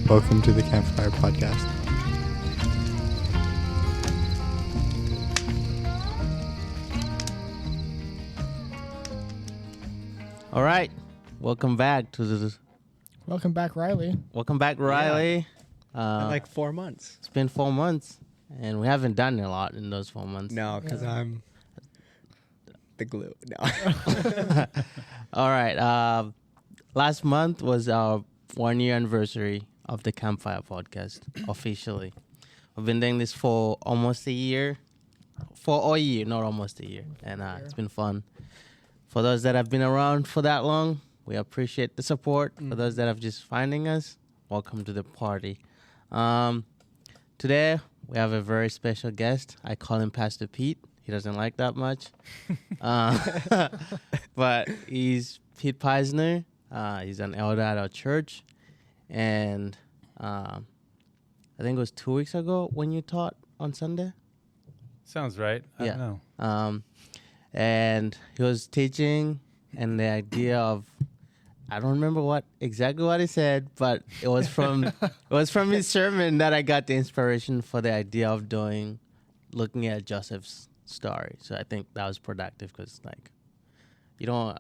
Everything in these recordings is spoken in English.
Welcome to the Campfire Podcast. All right, welcome back to the. Welcome back, Riley. Welcome back, Riley. In like 4 months. It's been 4 months, and we haven't done a lot in those 4 months. No, because I'm the glue. No. All right. Last month was our 1-year anniversary of the Campfire Podcast, officially. We've been doing this for almost a year. For a year, not almost a year. And it's been fun. For those that have been around for that long, we appreciate the support. For those that are just finding us, welcome to the party. Today, we have a very special guest. I call him Pastor Pete. He doesn't like that much. But he's Pete Peissner. He's an elder at our church. And I think it was 2 weeks ago when you taught on Sunday. Sounds right. I don't know. And he was teaching, and the idea of, I don't remember exactly what he said, but it was from his sermon that I got the inspiration for the idea of looking at Joseph's story. So I think that was productive because, you don't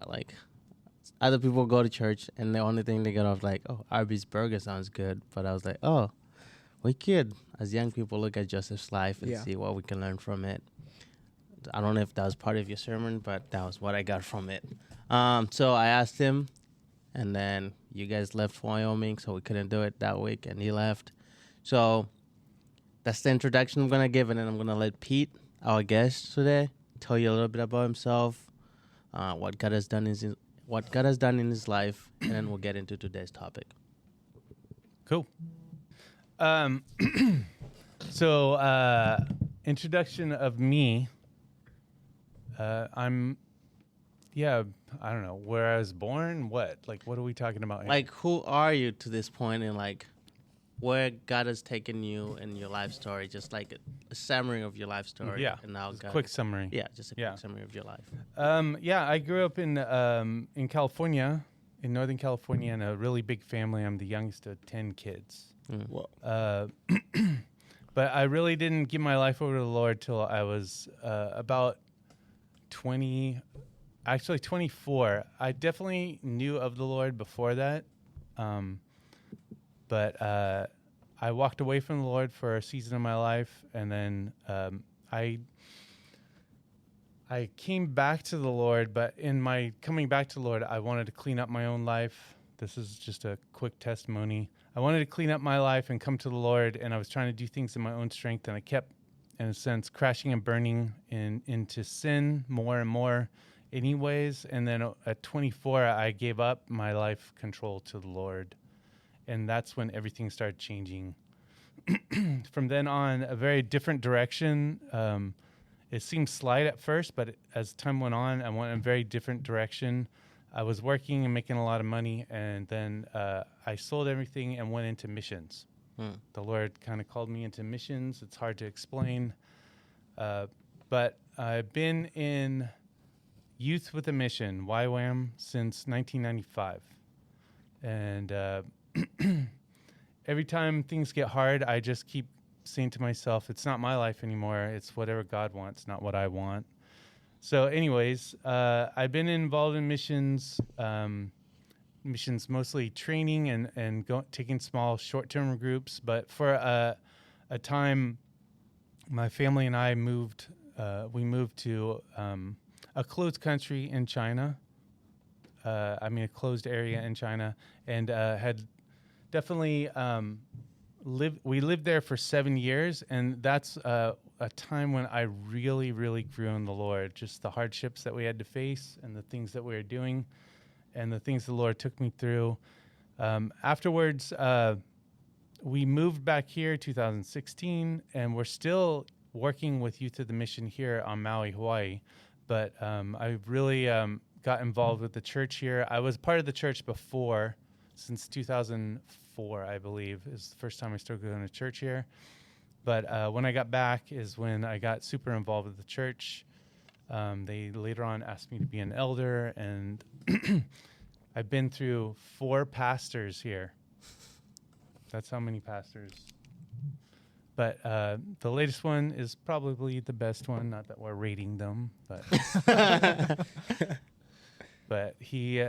other people go to church and the only thing they get off Arby's burger sounds good, but I was like, oh, we could as young people look at Joseph's life and see what we can learn from it. I don't know if that was part of your sermon, but that was what I got from it. So I asked him, and then you guys left for Wyoming, so we couldn't do it that week, and he left. So that's the introduction I'm going to give, and then I'm going to let Pete, our guest today, tell you a little bit about himself, what God has done in his life, and then we'll get into today's topic. Cool. So, introduction of me. I don't know where I was born. What are we talking about here? Who are you to this point, and where God has taken you in your life story? Just a summary of your life story. Yeah, and now quick summary. Yeah, just a quick summary of your life. I grew up in California, in Northern California, in a really big family. I'm the youngest of 10 kids. Whoa. But I really didn't give my life over to the Lord till I was about 24. I definitely knew of the Lord before that. But I walked away from the Lord for a season of my life, and then I came back to the Lord. But in my coming back to the Lord, I wanted to clean up my own life. This is just a quick testimony. I wanted to clean up my life and come to the Lord, and I was trying to do things in my own strength, and I kept, in a sense, crashing and burning into sin more and more anyways. And then at 24, I gave up my life control to the Lord. And that's when everything started changing. From then on, a very different direction. It seemed slight at first, but as time went on, I went in a very different direction. I was working and making a lot of money, and then I sold everything and went into missions. The Lord kind of called me into missions. It's hard to explain. But I've been in Youth with a Mission, YWAM, since 1995. And every time things get hard, I just keep saying to myself, it's not my life anymore. It's whatever God wants, not what I want. So anyways, I've been involved in missions, mostly training and taking small short-term groups. But for a time, my family and I moved to a closed country in China. A closed area in China, and had definitely we lived there for 7 years, and that's a time when I really, really grew in the Lord. Just the hardships that we had to face and the things that we were doing and the things the Lord took me through. Afterwards, we moved back here 2016, and we're still working with Youth of the Mission here on Maui, Hawaii. But I really got involved with the church here. I was part of the church before, since 2004, I believe, is the first time I started going to church here. But when I got back is when I got super involved with the church. They later on asked me to be an elder, and I've been through 4 pastors here. That's how many pastors. But the latest one is probably the best one. Not that we're rating them, but but he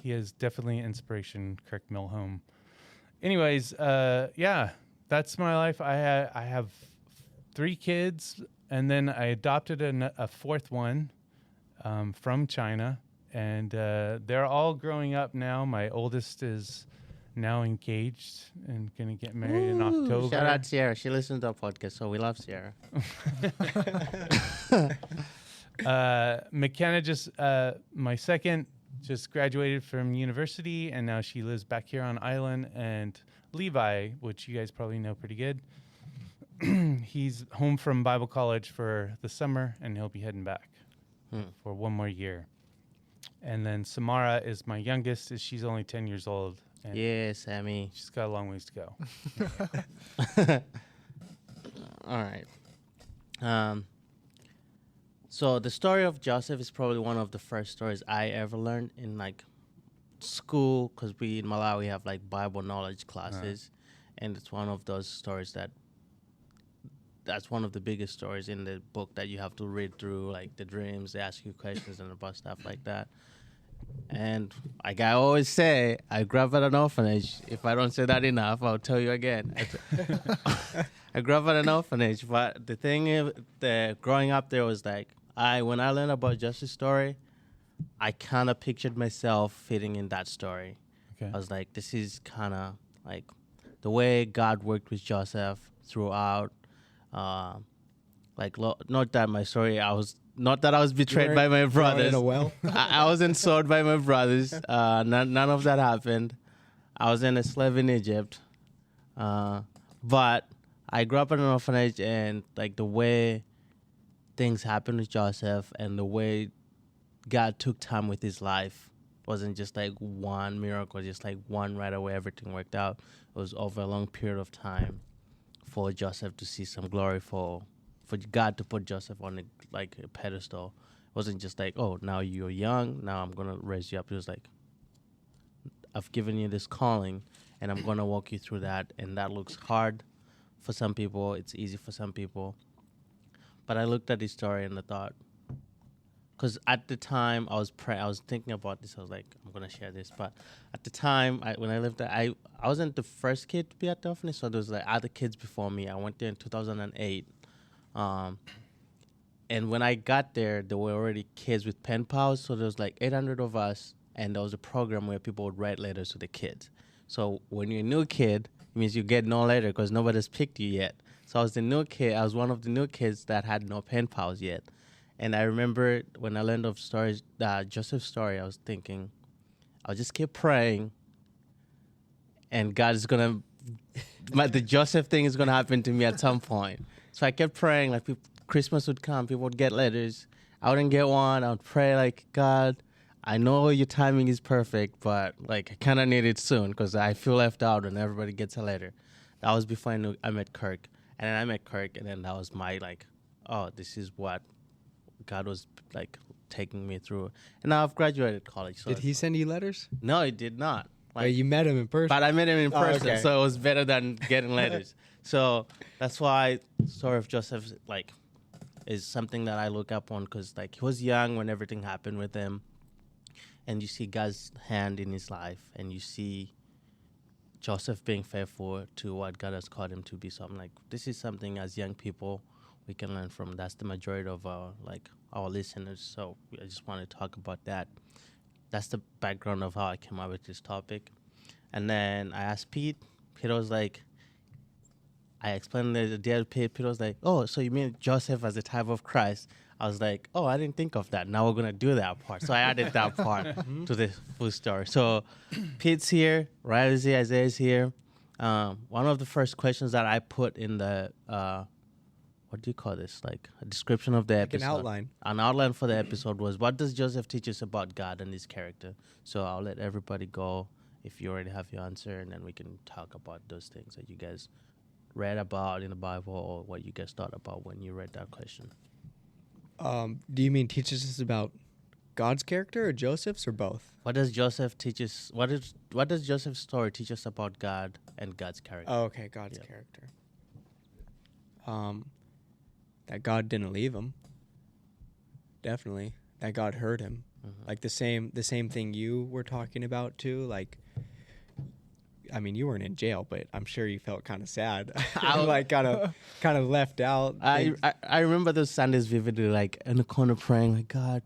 is definitely an inspiration, Kirk Milholm. Anyways, yeah, that's my life. I have 3 kids, and then I adopted a 4th one from China, and they're all growing up now. My oldest is now engaged and going to get married in October. Shout out Sierra. She listens to our podcast, so we love Sierra. McKenna my second, just graduated from university, and now she lives back here on island. And Levi, which you guys probably know pretty good, he's home from Bible college for the summer, and he'll be heading back for 1 more year. And then Samara is my youngest. She's only 10 years old. And yeah, Sammy. she's got a long ways to go. All right. So the story of Joseph is probably one of the first stories I ever learned in like school, because we in Malawi have like Bible knowledge classes, and it's one of those stories that's one of the biggest stories in the book that you have to read through, like the dreams, they ask you questions and about stuff like that. And like I always say, I grew up at an orphanage. If I don't say that enough, I'll tell you again. I grew up at an orphanage, but the thing is, growing up there was like, when I learned about Joseph's story, I kind of pictured myself fitting in that story. Okay. I was like, this is kind of like the way God worked with Joseph throughout. Not that my story, not that I was betrayed by my brothers. In a well? I wasn't sold by my brothers. None of that happened. I was in a slave in Egypt. But I grew up in an orphanage, and like the way things happened with Joseph and the way God took time with his life wasn't just like one miracle, just like one right away, everything worked out. It was over a long period of time for Joseph to see some glory, for God to put Joseph on a pedestal. It wasn't just like, oh, now you're young, now I'm going to raise you up. It was like, I've given you this calling, and I'm going to walk you through that. And that looks hard for some people. It's easy for some people. But I looked at this story and I thought, because at the time I was thinking about this. I was like, I'm going to share this. But at the time, when I lived there, I wasn't the first kid to be at the orphanage, so there was like other kids before me. I went there in 2008. And when I got there were already kids with pen pals, so there was like 800 of us, and there was a program where people would write letters to the kids. So when you're a new kid, it means you get no letter because nobody's picked you yet. So I was the new kid. I was one of the new kids that had no pen pals yet. And I remember when I learned of stories, Joseph's story, I was thinking, I'll just keep praying, and God is gonna, the Joseph thing is gonna happen to me at some point. So I kept praying, like Christmas would come, people would get letters. I wouldn't get one. I would pray like, God, I know your timing is perfect, but like I kind of need it soon because I feel left out when everybody gets a letter. That was before I met Kirk. And then I met Kirk, and then that was my like, oh, this is what God was like taking me through. And now I've graduated college. So Did he send you letters? No, he did not. Like, You met him in person. but I met him in person, okay. so it was better than getting letters. So that's why the story of Joseph like is something that I look up on, because like he was young when everything happened with him, and you see God's hand in his life, and you see Joseph being faithful to what God has called him to be. So I'm like, this is something as young people we can learn from. That's the majority of our listeners. So I just want to talk about that. That's the background of how I came up with this topic. And then I asked Pete. Pete was like, I explained the idea to Pete. Pete was like, oh, so you mean Joseph as a type of Christ? I was like, oh, I didn't think of that. Now we're going to do that part. So I added that part to the full story. So Pete's here, Riley's here, Isaiah's here. One of the first questions that I put in the, what do you call this? Like a description of the episode. An outline. An outline for the episode was, what does Joseph teach us about God and his character? So I'll let everybody go if you already have your answer, and then we can talk about those things that you guys read about in the Bible, or what you guys thought about when you read that question. Do you mean teaches us about God's character or Joseph's or both? What does Joseph teach us? What does Joseph's story teach us about God and God's character? Oh, okay, God's character. That God didn't leave him. Definitely. That God heard him. Mhm. Like the same thing you were talking about too. Like, I mean, you weren't in jail, but I'm sure you felt kind of sad, like kind of left out. I remember those Sundays vividly, like in the corner praying, like, God,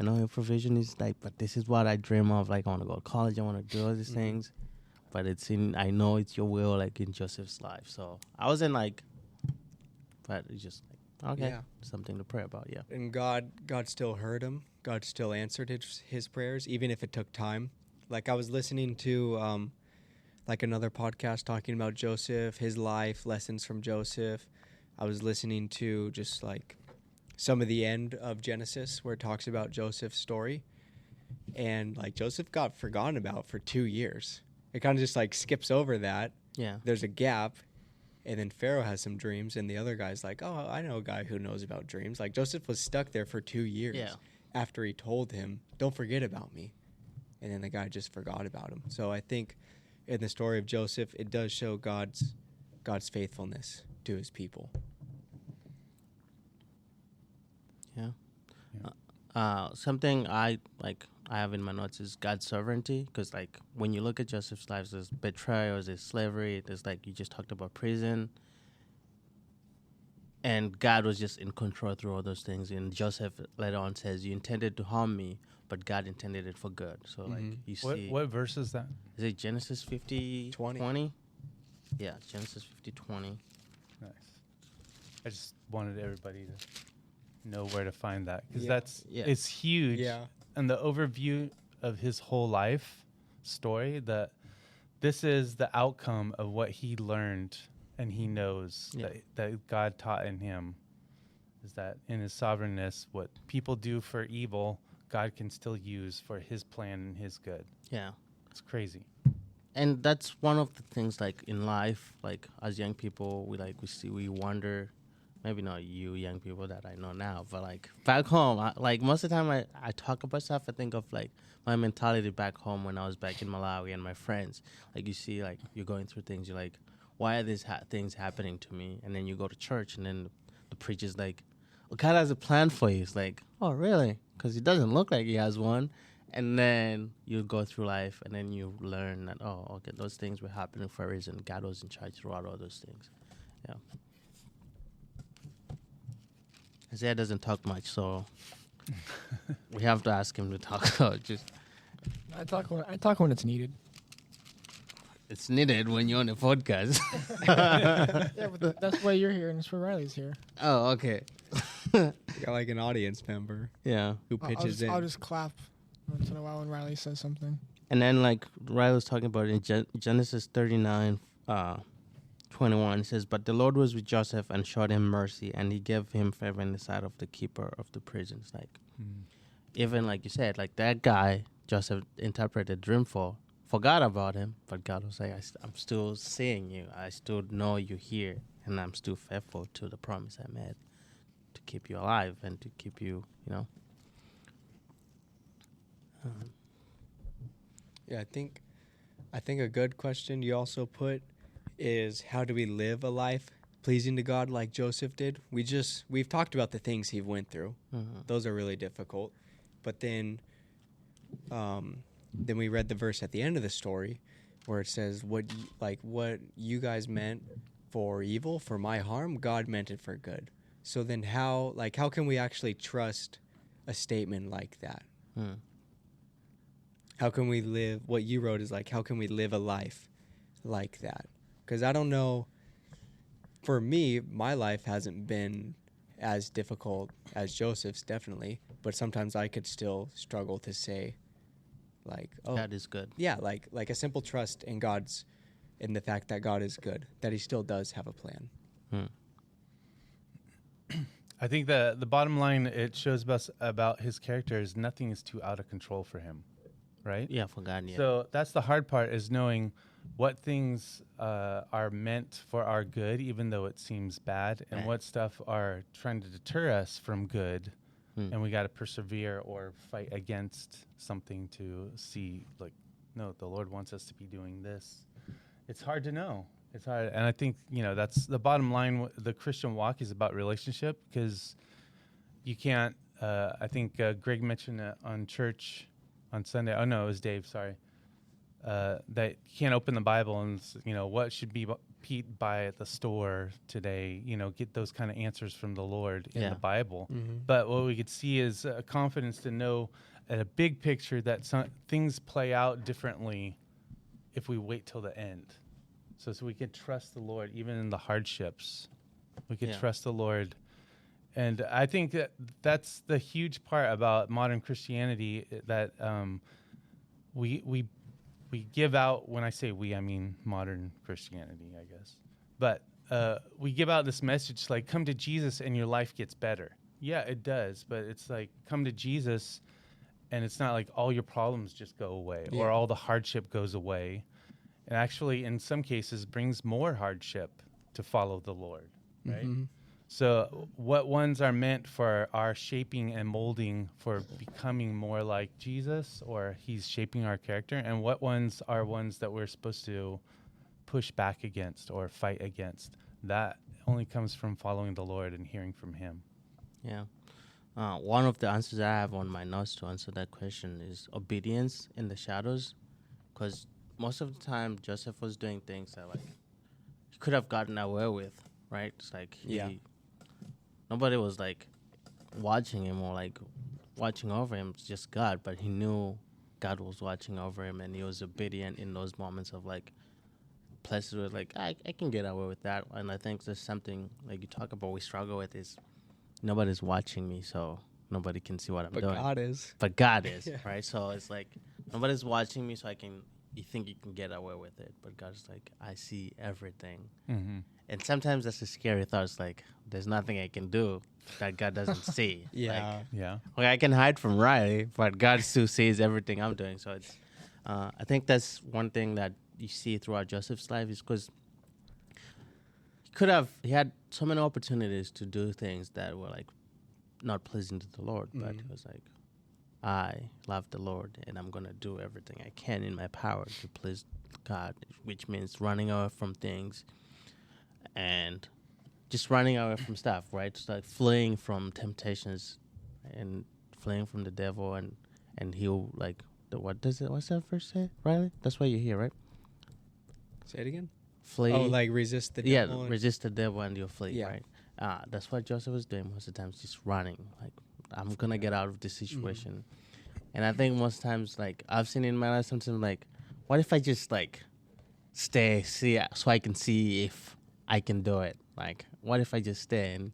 I know your provision is like, but this is what I dream of. Like, I want to go to college. I want to do all these things, but I know it's your will, like in Joseph's life. So I wasn't like, but it's just like, okay, something to pray about. Yeah. And God still heard him. God still answered his prayers, even if it took time. Like I was listening to, like another podcast talking about Joseph, his life, lessons from Joseph. I was listening to just like some of the end of Genesis where it talks about Joseph's story. And like Joseph got forgotten about for 2 years. It kind of just like skips over that. Yeah. There's a gap. And then Pharaoh has some dreams. And the other guy's like, oh, I know a guy who knows about dreams. Like Joseph was stuck there for 2 years after he told him, don't forget about me. And then the guy just forgot about him. So I think in the story of Joseph, it does show God's faithfulness to his people. Yeah. Something I have in my notes is God's sovereignty, because like when you look at Joseph's life, there's betrayal, there's slavery, there's like you just talked about prison, and God was just in control through all those things. And Joseph later on says, "You intended to harm me, but God intended it for good." So like you see, What verse is that? is it Genesis 50:20? Yeah, Genesis 50:20. Nice. I just wanted everybody to know where to find that, because it's huge. Yeah. And the overview of his whole life story, that this is the outcome of what he learned and he knows that God taught in him, is that in his sovereignness, what people do for evil, God can still use for his plan and his good. Yeah. It's crazy. And that's one of the things, like in life, like as young people, we wonder, maybe not you young people that I know now, but like back home, like most of the time I talk about stuff, I think of like my mentality back home when I was back in Malawi and my friends. Like you see, like you're going through things, you're like, why are these things happening to me? And then you go to church and then the preacher's like, well, God has a plan for you. It's like, oh, really? Because it doesn't look like he has one. And then you go through life and then you learn that, oh, okay, those things were happening for a reason. God was in charge throughout all those things. Yeah. Isaiah doesn't talk much, so we have to ask him to talk. So I talk when it's needed. It's needed when you're on a podcast. Yeah, but that's why you're here, and it's why Riley's here. Oh, okay. You got like an audience member Yeah. who pitches in. I'll just clap once in a while when Riley says something. And then, like Riley was talking about in Genesis 39, 21, it says, "But the Lord was with Joseph and showed him mercy, and he gave him favor in the sight of the keeper of the prisons." Like, even like you said, like that guy, Joseph interpreted dream for, forgot about him, but God was like, I'm still seeing you. I still know you're here, and I'm still faithful to the promise I made to keep you alive and to keep you, you know. Yeah, I think a good question you also put is, how do we live a life pleasing to God like Joseph did? We've talked about the things he went through. Those are really difficult. But then we read the verse at the end of the story where it says, what you guys meant for evil, for my harm, God meant it for good. So then how can we actually trust a statement like that? How can we live, what you wrote is like, how can we live a life like that? Because I don't know, for me, my life hasn't been as difficult as Joseph's, definitely. But sometimes I could still struggle to say, like, oh, God is good. Yeah, like a simple trust in the fact that God is good, that he still does have a plan. I think the bottom line it shows us about his character is nothing is too out of control for him, right? Yeah, for God, yeah. So that's the hard part, is knowing what things are meant for our good, even though it seems bad, and what stuff are trying to deter us from good, and we got to persevere or fight against something to see, like, no, the Lord wants us to be doing this. It's hard to know. It's hard. And I think, that's the bottom line. The Christian walk is about relationship, because you can't, I think Greg mentioned it on church on Sunday. Oh, no, it was Dave, sorry. That you can't open the Bible and, what should be Pete buy at the store today, get those kind of answers from the Lord in the Bible. Mm-hmm. But what we could see is a confidence to know at a big picture that things play out differently if we wait till the end. So we can trust the Lord even in the hardships. We can trust the Lord. And I think that's the huge part about modern Christianity, that we give out, when I say we, I mean modern Christianity, I guess. But we give out this message like, come to Jesus and your life gets better. Yeah, it does. But it's like, come to Jesus and it's not like all your problems just go away or all the hardship goes away. And actually, in some cases, brings more hardship to follow the Lord, right? Mm-hmm. So what ones are meant for our shaping and molding for becoming more like Jesus, or he's shaping our character, and what ones are ones that we're supposed to push back against or fight against? That only comes from following the Lord and hearing from him. Yeah. One of the answers I have on my notes to answer that question is obedience in the shadows, because most of the time Joseph was doing things that like he could have gotten away with, right? It's like nobody was like watching him or like watching over him. It's just God, but he knew God was watching over him, and he was obedient in those moments of like places where like I can get away with that. And I think there's something like you talk about we struggle with is nobody's watching me, so nobody can see what I'm doing. But God is, right? So it's like nobody's watching me, so you think you can get away with it, but God's like, I see everything. Mm-hmm. And sometimes that's a scary thought. It's like, there's nothing I can do that God doesn't see. Like, I can hide from Riley, but God still sees everything I'm doing. So it's, I think that's one thing that you see throughout Joseph's life is because he had so many opportunities to do things that were like not pleasing to the Lord, but it was like, I love the Lord, and I'm going to do everything I can in my power to please God, which means running away from things and just running away from stuff, right? Just like fleeing from temptations and fleeing from the devil, and he'll like, what's that verse say, Riley? That's why you're here, right? Say it again. Flee. Oh, like resist the devil. Yeah, resist the devil and you'll flee, right? That's what Joseph was doing most of the times, just running, like, I'm going to get out of this situation. And I think most times, like, I've seen in my life sometimes, like, what if I just, like, see, so I can see if I can do it? Like, what if I just stay and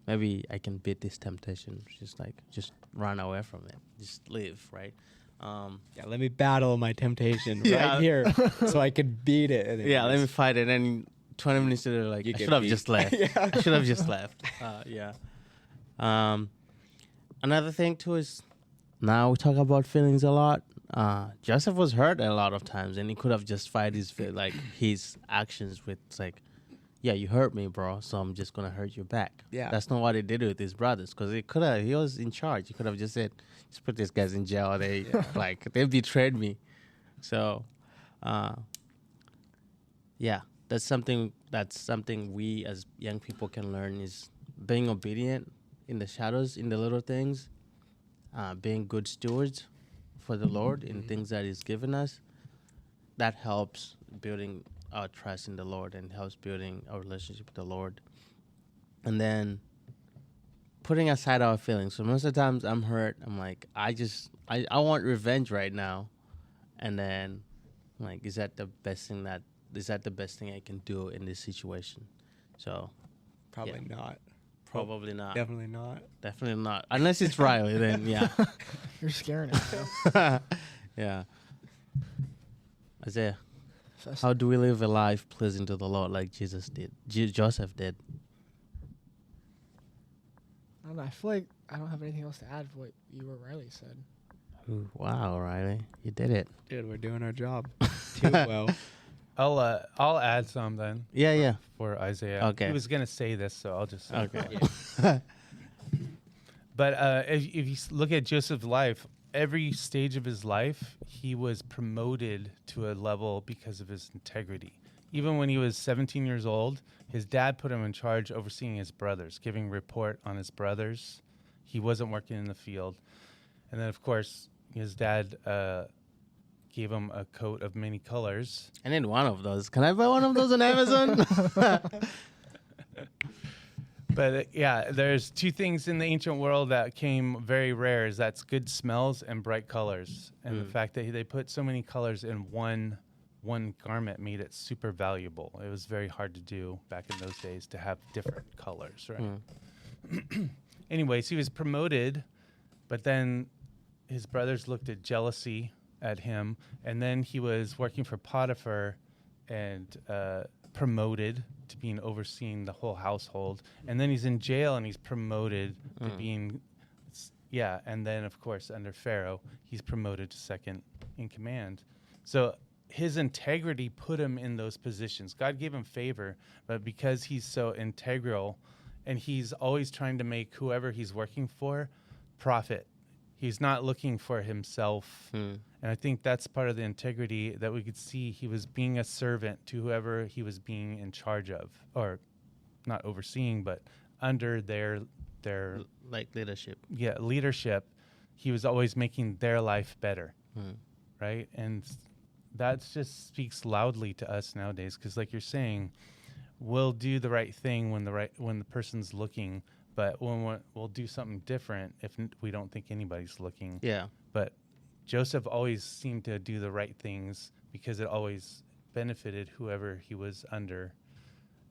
maybe I can beat this temptation? Just run away from it. Just live, right? Let me battle my temptation right here so I can beat it. Let me fight it. And 20 minutes later, like, I should have just left. I should have just left. Another thing, too, is now we talk about feelings a lot. Joseph was hurt a lot of times, and he could have just fight his actions with, like, yeah, you hurt me, bro, so I'm just going to hurt you back. Yeah. That's not what he did with his brothers, because he was in charge. He could have just said, just put these guys in jail. They betrayed me. So, that's something we as young people can learn is being obedient in the shadows, in the little things, being good stewards for the Lord in things that he's given us. That helps building our trust in the Lord and helps building our relationship with the Lord. And then putting aside our feelings. So most of the times I'm hurt. I'm like, I want revenge right now. And then I'm like, is that the best thing I can do in this situation? So probably not. Probably not. Definitely not. Definitely not. Unless it's Riley, then yeah. You're scaring us. Yeah. Isaiah, how do we live a life pleasing to the Lord like Jesus did? Joseph did. I don't know. I feel like I don't have anything else to add for what you or Riley said. Ooh, wow, Riley, you did it. Dude, we're doing our job too well. I'll add some then. Yeah. For Isaiah. Okay. He was gonna say this, so I'll just say okay. But if you look at Joseph's life, every stage of his life, he was promoted to a level because of his integrity. Even when he was 17 years old, his dad put him in charge overseeing his brothers, giving report on his brothers. He wasn't working in the field. And then, of course, his dad gave him a coat of many colors. I need one of those. Can I buy one of those on Amazon? But there's two things in the ancient world that came very rare. That's good smells and bright colors. And the fact that they put so many colors in one garment made it super valuable. It was very hard to do back in those days to have different colors, right? Anyways, he was promoted, but then his brothers looked at jealousy at him, and then he was working for Potiphar and promoted to being overseeing the whole household, and then he's in jail and he's promoted to being and then of course under Pharaoh he's promoted to second in command. So his integrity put him in those positions. God gave him favor, but because he's so integral and he's always trying to make whoever he's working for profit, he's not looking for himself. And I think that's part of the integrity that we could see. He was being a servant to whoever he was being in charge of, or not overseeing, but under their like leadership. Yeah, leadership. He was always making their life better, right? And that just speaks loudly to us nowadays, because like you're saying, we'll do the right thing when the person's looking, but when we'll do something different if we don't think anybody's looking. Yeah. But Joseph always seemed to do the right things because it always benefited whoever he was under.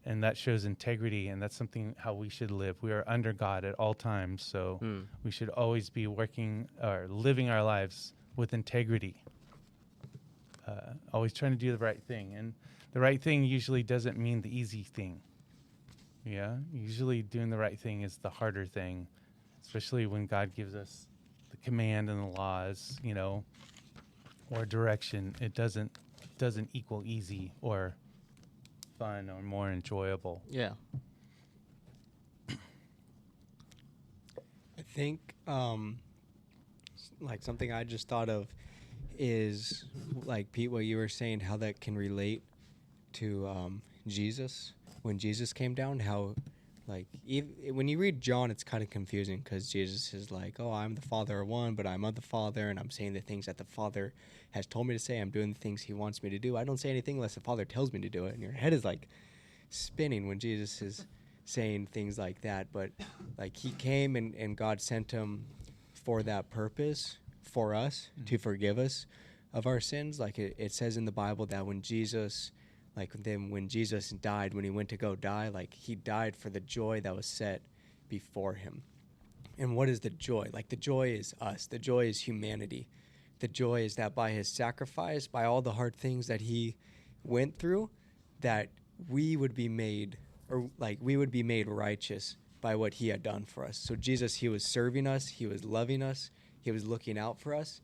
And that shows integrity, and that's something how we should live. We are under God at all times, so we should always be working or living our lives with integrity. Always trying to do the right thing. And the right thing usually doesn't mean the easy thing. Yeah, usually doing the right thing is the harder thing, especially when God gives us the command and the laws, or direction. It doesn't equal easy or fun or more enjoyable. Yeah. I think like something I just thought of is like, Pete, what you were saying, how that can relate to Jesus. When Jesus came down, how like when you read John, it's kind of confusing because Jesus is like, oh, I'm the Father of one, but I'm of the Father, and I'm saying the things that the Father has told me to say. I'm doing the things he wants me to do. I don't say anything unless the Father tells me to do it. And your head is like spinning when Jesus is saying things like that. But like he came and God sent him for that purpose, for us, to forgive us of our sins. Like it says in the Bible that when Jesus died, when he went to go die, like he died for the joy that was set before him. And what is the joy? Like the joy is us. The joy is humanity. The joy is that by his sacrifice, by all the hard things that he went through, that we would be made righteous by what he had done for us. So Jesus, he was serving us, he was loving us, he was looking out for us.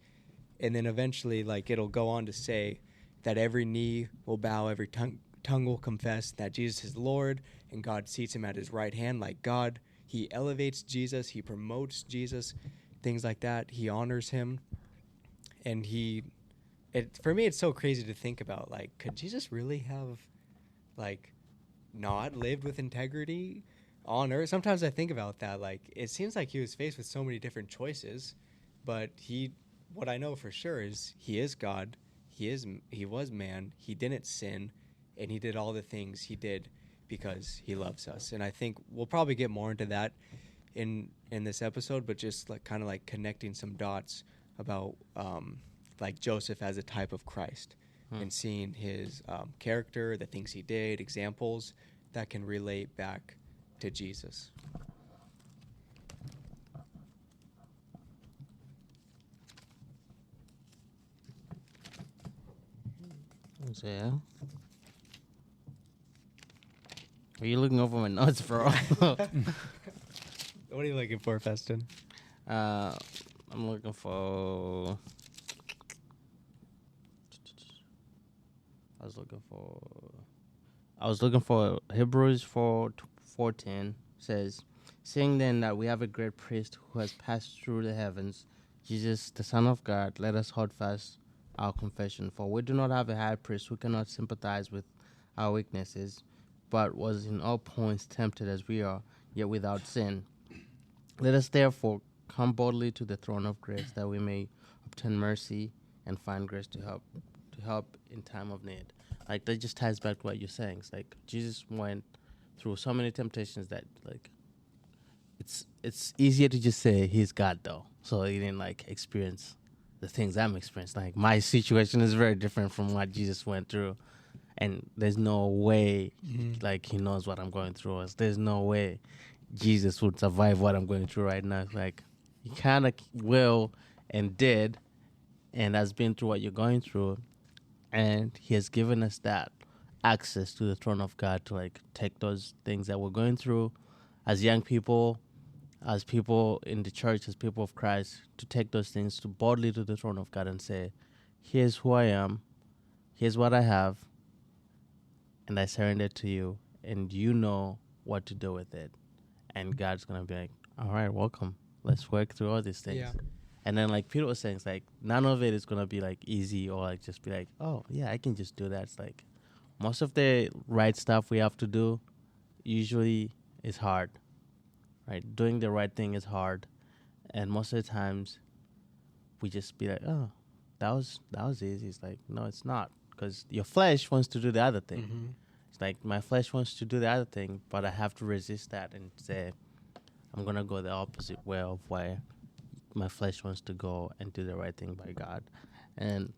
And then eventually, like, it'll go on to say that every knee will bow, every tongue will confess that Jesus is Lord, and God seats him at his right hand. Like God, he elevates Jesus, he promotes Jesus, things like that. He honors him. And for me, it's so crazy to think about, like, could Jesus really have, like, not lived with integrity on earth? Sometimes I think about that. Like, it seems like he was faced with so many different choices, but what I know for sure is he is God. He was man. He didn't sin, and he did all the things he did because he loves us. And I think we'll probably get more into that in this episode, but just like kind of like connecting some dots about like Joseph as a type of Christ and seeing his character, the things he did, examples that can relate back to Jesus. So, yeah. Are you looking over my notes, bro? What are you looking for, Feston? I'm looking for... I was looking for Hebrews 4:10 says, Seeing then that we have a great priest who has passed through the heavens, Jesus, the Son of God, let us hold fast our confession. For we do not have a high priest who cannot sympathize with our weaknesses, but was in all points tempted as we are, yet without sin. Let us therefore come boldly to the throne of grace, that we may obtain mercy and find grace to help in time of need. Like, that just ties back to what you're saying. It's like Jesus went through so many temptations that, like, it's easier to just say he's God, though. So he didn't, like, experience the things I'm experiencing. Like, my situation is very different from what Jesus went through. And there's no way, like, he knows what I'm going through. There's no way Jesus would survive what I'm going through right now. It's like, he kind of will and did, and has been through what you're going through. And he has given us that access to the throne of God to, like, take those things that we're going through as young people, as people in the church, as people of Christ, to take those things to boldly to the throne of God and say, here's who I am, here's what I have, and I surrender to you, and you know what to do with it. And God's going to be like, all right, welcome. Let's work through all these things. Yeah. And then, like Peter was saying, it's like, none of it is going to be, like, easy or, like, just be like, oh, yeah, I can just do that. It's like, most of the right stuff we have to do usually is hard, right? Doing the right thing is hard. And most of the times, we just be like, oh, that was easy. It's like, no, it's not. Because your flesh wants to do the other thing. Mm-hmm. It's like, my flesh wants to do the other thing, but I have to resist that and say, I'm going to go the opposite way of where my flesh wants to go and do the right thing by God. And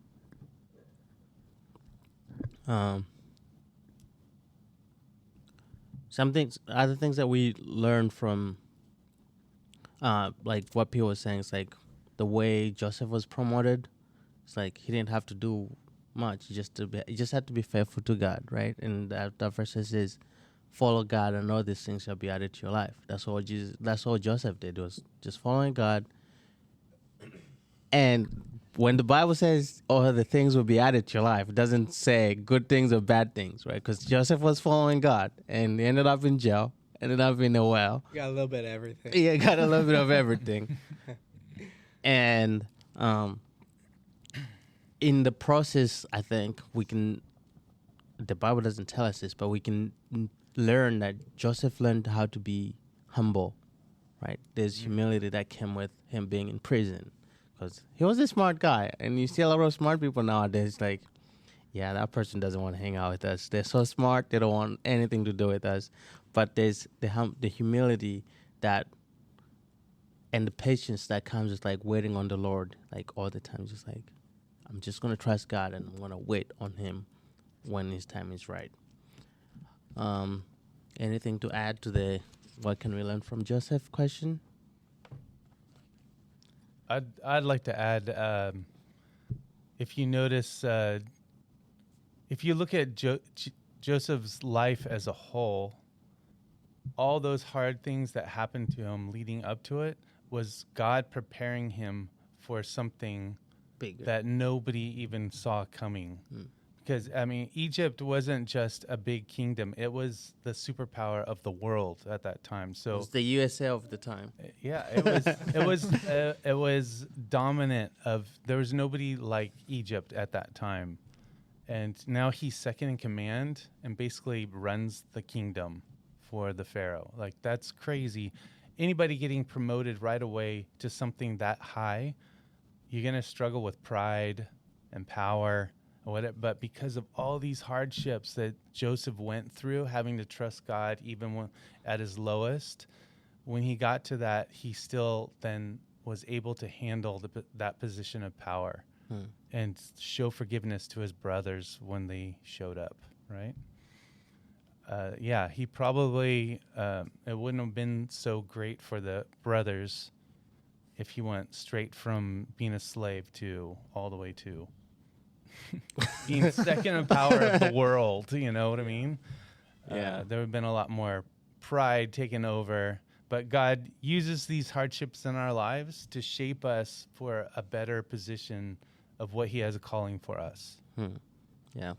other things that we learn from, like what Peter was saying, it's like the way Joseph was promoted. It's like he didn't have to do much; he just had to be faithful to God, right? And that verse says, "Follow God, and all these things shall be added to your life." That's all Joseph did, was just following God. And when the Bible says all the things will be added to your life, it doesn't say good things or bad things, right? Because Joseph was following God, and he ended up in jail, ended up in a well. Got a little bit of everything. Yeah, got a little bit of everything. And in the process, I think the Bible doesn't tell us this, but we can learn that Joseph learned how to be humble, right? There's humility that came with him being in prison. Because he was a smart guy, and you see a lot of smart people nowadays, like, yeah, that person doesn't want to hang out with us. They're so smart, they don't want anything to do with us. But there's the humility that, and the patience that comes with, like, waiting on the Lord, like, all the time. Just like, I'm just going to trust God, and I'm going to wait on him when his time is right. Anything to add to the what can we learn from Joseph question? I'd like to add, if you notice, if you look at Joseph's life as a whole, all those hard things that happened to him leading up to it was God preparing him for something Bigger. that nobody even saw coming. Because, I mean, Egypt wasn't just a big kingdom. It was the superpower of the world at that time. So It was the USA of the time. yeah, it was dominant. There was nobody like Egypt at that time. And now he's second in command and basically runs the kingdom for the Pharaoh. Like, that's crazy. Anybody getting promoted right away to something that high, you're going to struggle with pride and power. But because of all these hardships that Joseph went through, having to trust God even when at his lowest, when he got to that, he still then was able to handle that position of power and show forgiveness to his brothers when they showed up, right? He probably, it wouldn't have been so great for the brothers if he went straight from being a slave to all the way to being second in power of the world, you know what I mean? Yeah. There would have been a lot more pride taken over. But God uses these hardships in our lives to shape us for a better position of what he has a calling for us. Yeah.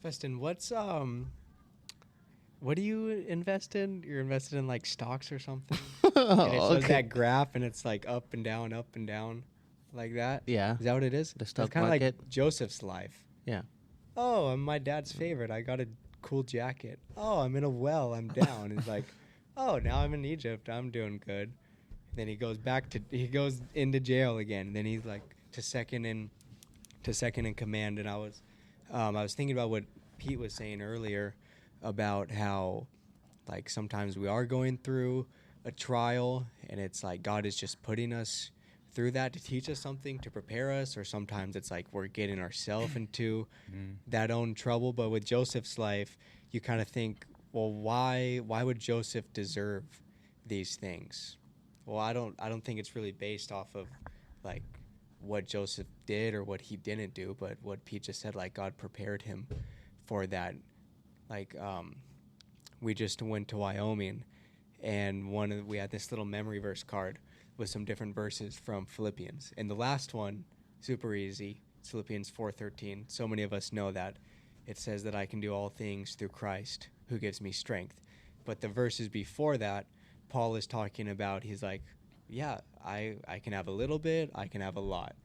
Feston, what's what do you invest in? You're invested in like stocks or something. And it shows that graph, and it's like up and down, like that. Yeah. Is that what it is? The It's stock kind of market. like Joseph's life. Yeah. Oh, I'm my dad's favorite. I got a cool jacket. Oh, I'm in a well. I'm down. He's like, oh, now I'm in Egypt. I'm doing good. Then he goes into jail again. Then he's like to second in command. And I was thinking about what Pete was saying earlier about how like sometimes we are going through a trial, and it's like God is just putting us through that to teach us something, to prepare us, or sometimes it's like we're getting ourselves into that own trouble. But with Joseph's life, you kind of think, well, why would Joseph deserve these things? Well, I don't think it's really based off of like what Joseph did or what he didn't do, but what Pete just said, like God prepared him for that. Like we just went to Wyoming, and we had this little memory verse card with some different verses from Philippians. And the last one, super easy, Philippians 4:13. So many of us know that. It says that I can do all things through Christ who gives me strength. But the verses before that, Paul is talking about, he's like, yeah, I can have a little bit, I can have a lot.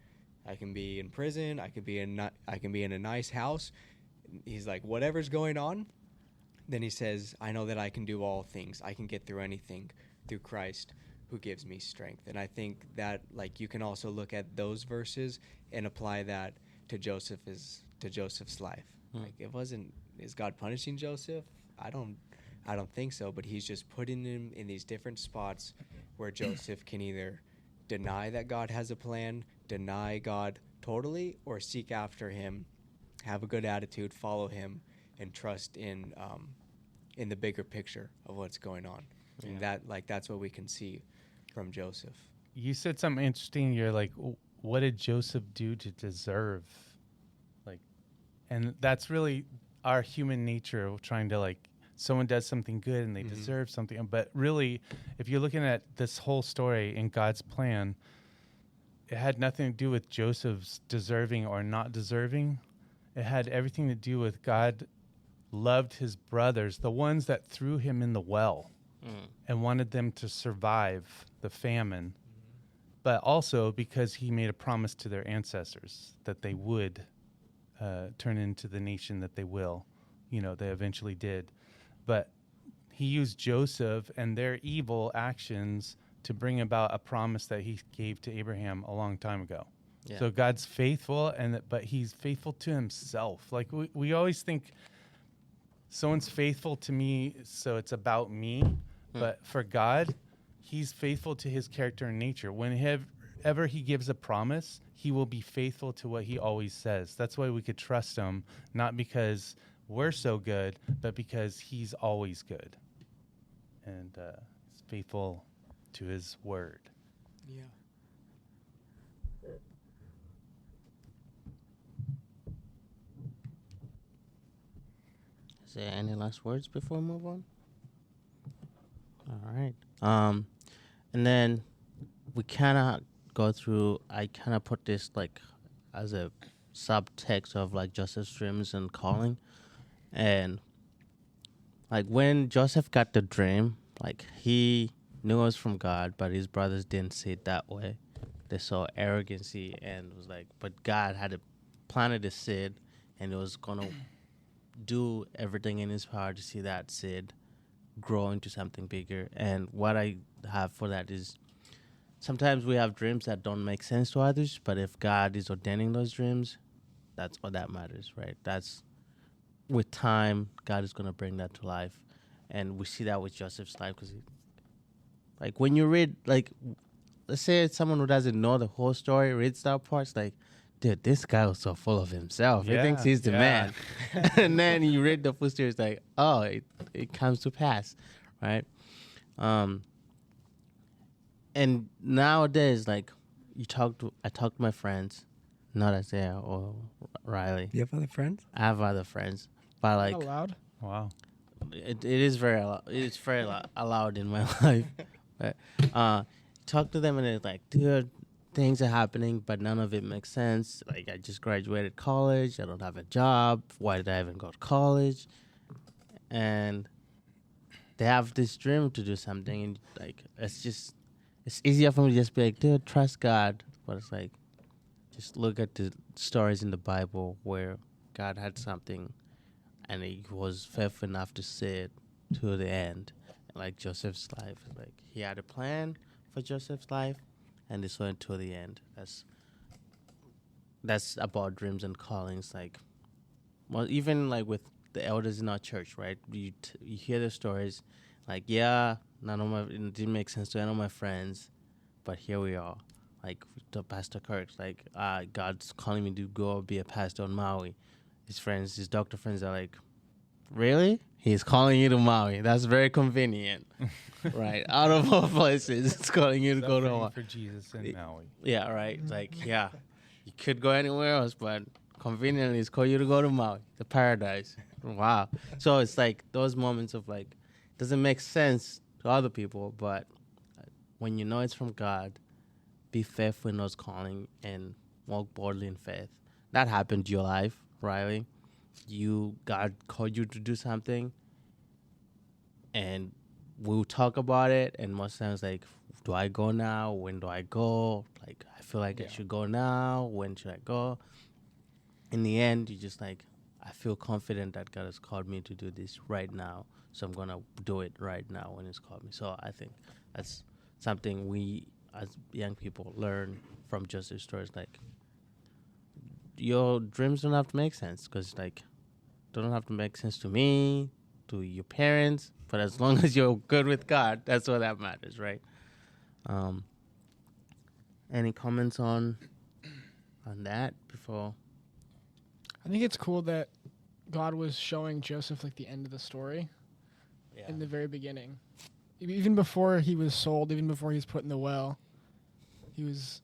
I can be in prison, I can be in a nice house. He's like, whatever's going on. Then he says, I know that I can do all things. I can get through anything through Christ who gives me strength. And I think that like you can also look at those verses and apply that to Joseph's life. Like is God punishing Joseph? I don't think so, but he's just putting him in these different spots where Joseph can either deny that God has a plan, deny God totally, or seek after him, have a good attitude, follow him, and trust in the bigger picture of what's going on. Yeah. And that's what we can see from Joseph. You said something interesting. You're like, what did Joseph do to deserve? Like, and that's really our human nature of trying to like, someone does something good and they deserve something. But really, if you're looking at this whole story in God's plan, it had nothing to do with Joseph's deserving or not deserving. It had everything to do with God loved his brothers, the ones that threw him in the well and wanted them to survive the famine, but also because he made a promise to their ancestors that they would turn into the nation that they will. They eventually did. But he used Joseph and their evil actions to bring about a promise that he gave to Abraham a long time ago. Yeah. So God's faithful, but he's faithful to himself. Like we always think someone's faithful to me, so it's about me. But for God, he's faithful to his character and nature. Whenever he gives a promise, he will be faithful to what he always says. That's why we could trust him, not because we're so good, but because he's always good. And he's faithful to his word. Yeah. Is there any last words before we move on? All right. And then we kind of go through, I kind of put this like as a subtext of like Joseph's dreams and calling. And like when Joseph got the dream, like he knew it was from God, but his brothers didn't see it that way. They saw arrogancy and was like, but God had planted a seed, and it was going to do everything in his power to see that seed grow into something bigger. And what I have for that is sometimes we have dreams that don't make sense to others, but if God is ordaining those dreams, that's what that matters, right? That's with time, God is going to bring that to life. And we see that with Joseph's life because like when you read, like, let's say it's someone who doesn't know the whole story, reads that part, it's like, dude, this guy was so full of himself. He thinks he's the man. And then you read the full story, it's like, oh, it comes to pass, right? And nowadays, like, I talk to my friends, not Isaiah or Riley. You have other friends? I have other friends, but like, not allowed. Wow. It is very allowed in my life. But talk to them and it's like, dude, things are happening, but none of it makes sense. Like, I just graduated college. I don't have a job. Why did I even go to college? And they have this dream to do something, and like it's easier for me to just be like, dude, trust God. But it's like, just look at the stories in the Bible where God had something, and He was faithful enough to see it to the end. Like Joseph's life, like he had a plan for Joseph's life, and this went to the end. That's about dreams and callings. Like, well, even like with the elders in our church, right? You hear the stories, like, yeah, it didn't make sense to any of my friends, but here we are. Like the Pastor Kirk, like God's calling me to go be a pastor on Maui. His doctor friends are like, really? He's calling you to Maui. That's very convenient, right? Out of all places, it's calling you to go to Maui. For Jesus in Maui. Yeah, right. Like, yeah, you could go anywhere else, but conveniently, it's calling you to go to Maui, the paradise. Wow. So it's like those moments of like, doesn't make sense to other people, but when you know it's from God, be faithful in those calling and walk boldly in faith. That happened to your life, Riley. God called you to do something, and we'll talk about it, and most times like, do I go now? When do I go? Like, I feel like I should go now. When should I go? In the end, you just like, I feel confident that God has called me to do this right now, so I'm gonna do it right now when He's called me. So I think that's something we as young people learn from Joseph's stories. Like, your dreams don't have to make sense, because like, they don't have to make sense to me, to your parents, but as long as you're good with God, that's what that matters, right? Any comments on that before? I think it's cool that God was showing Joseph like the end of the story in the very beginning. Even before he was sold, even before he was put in the well, He was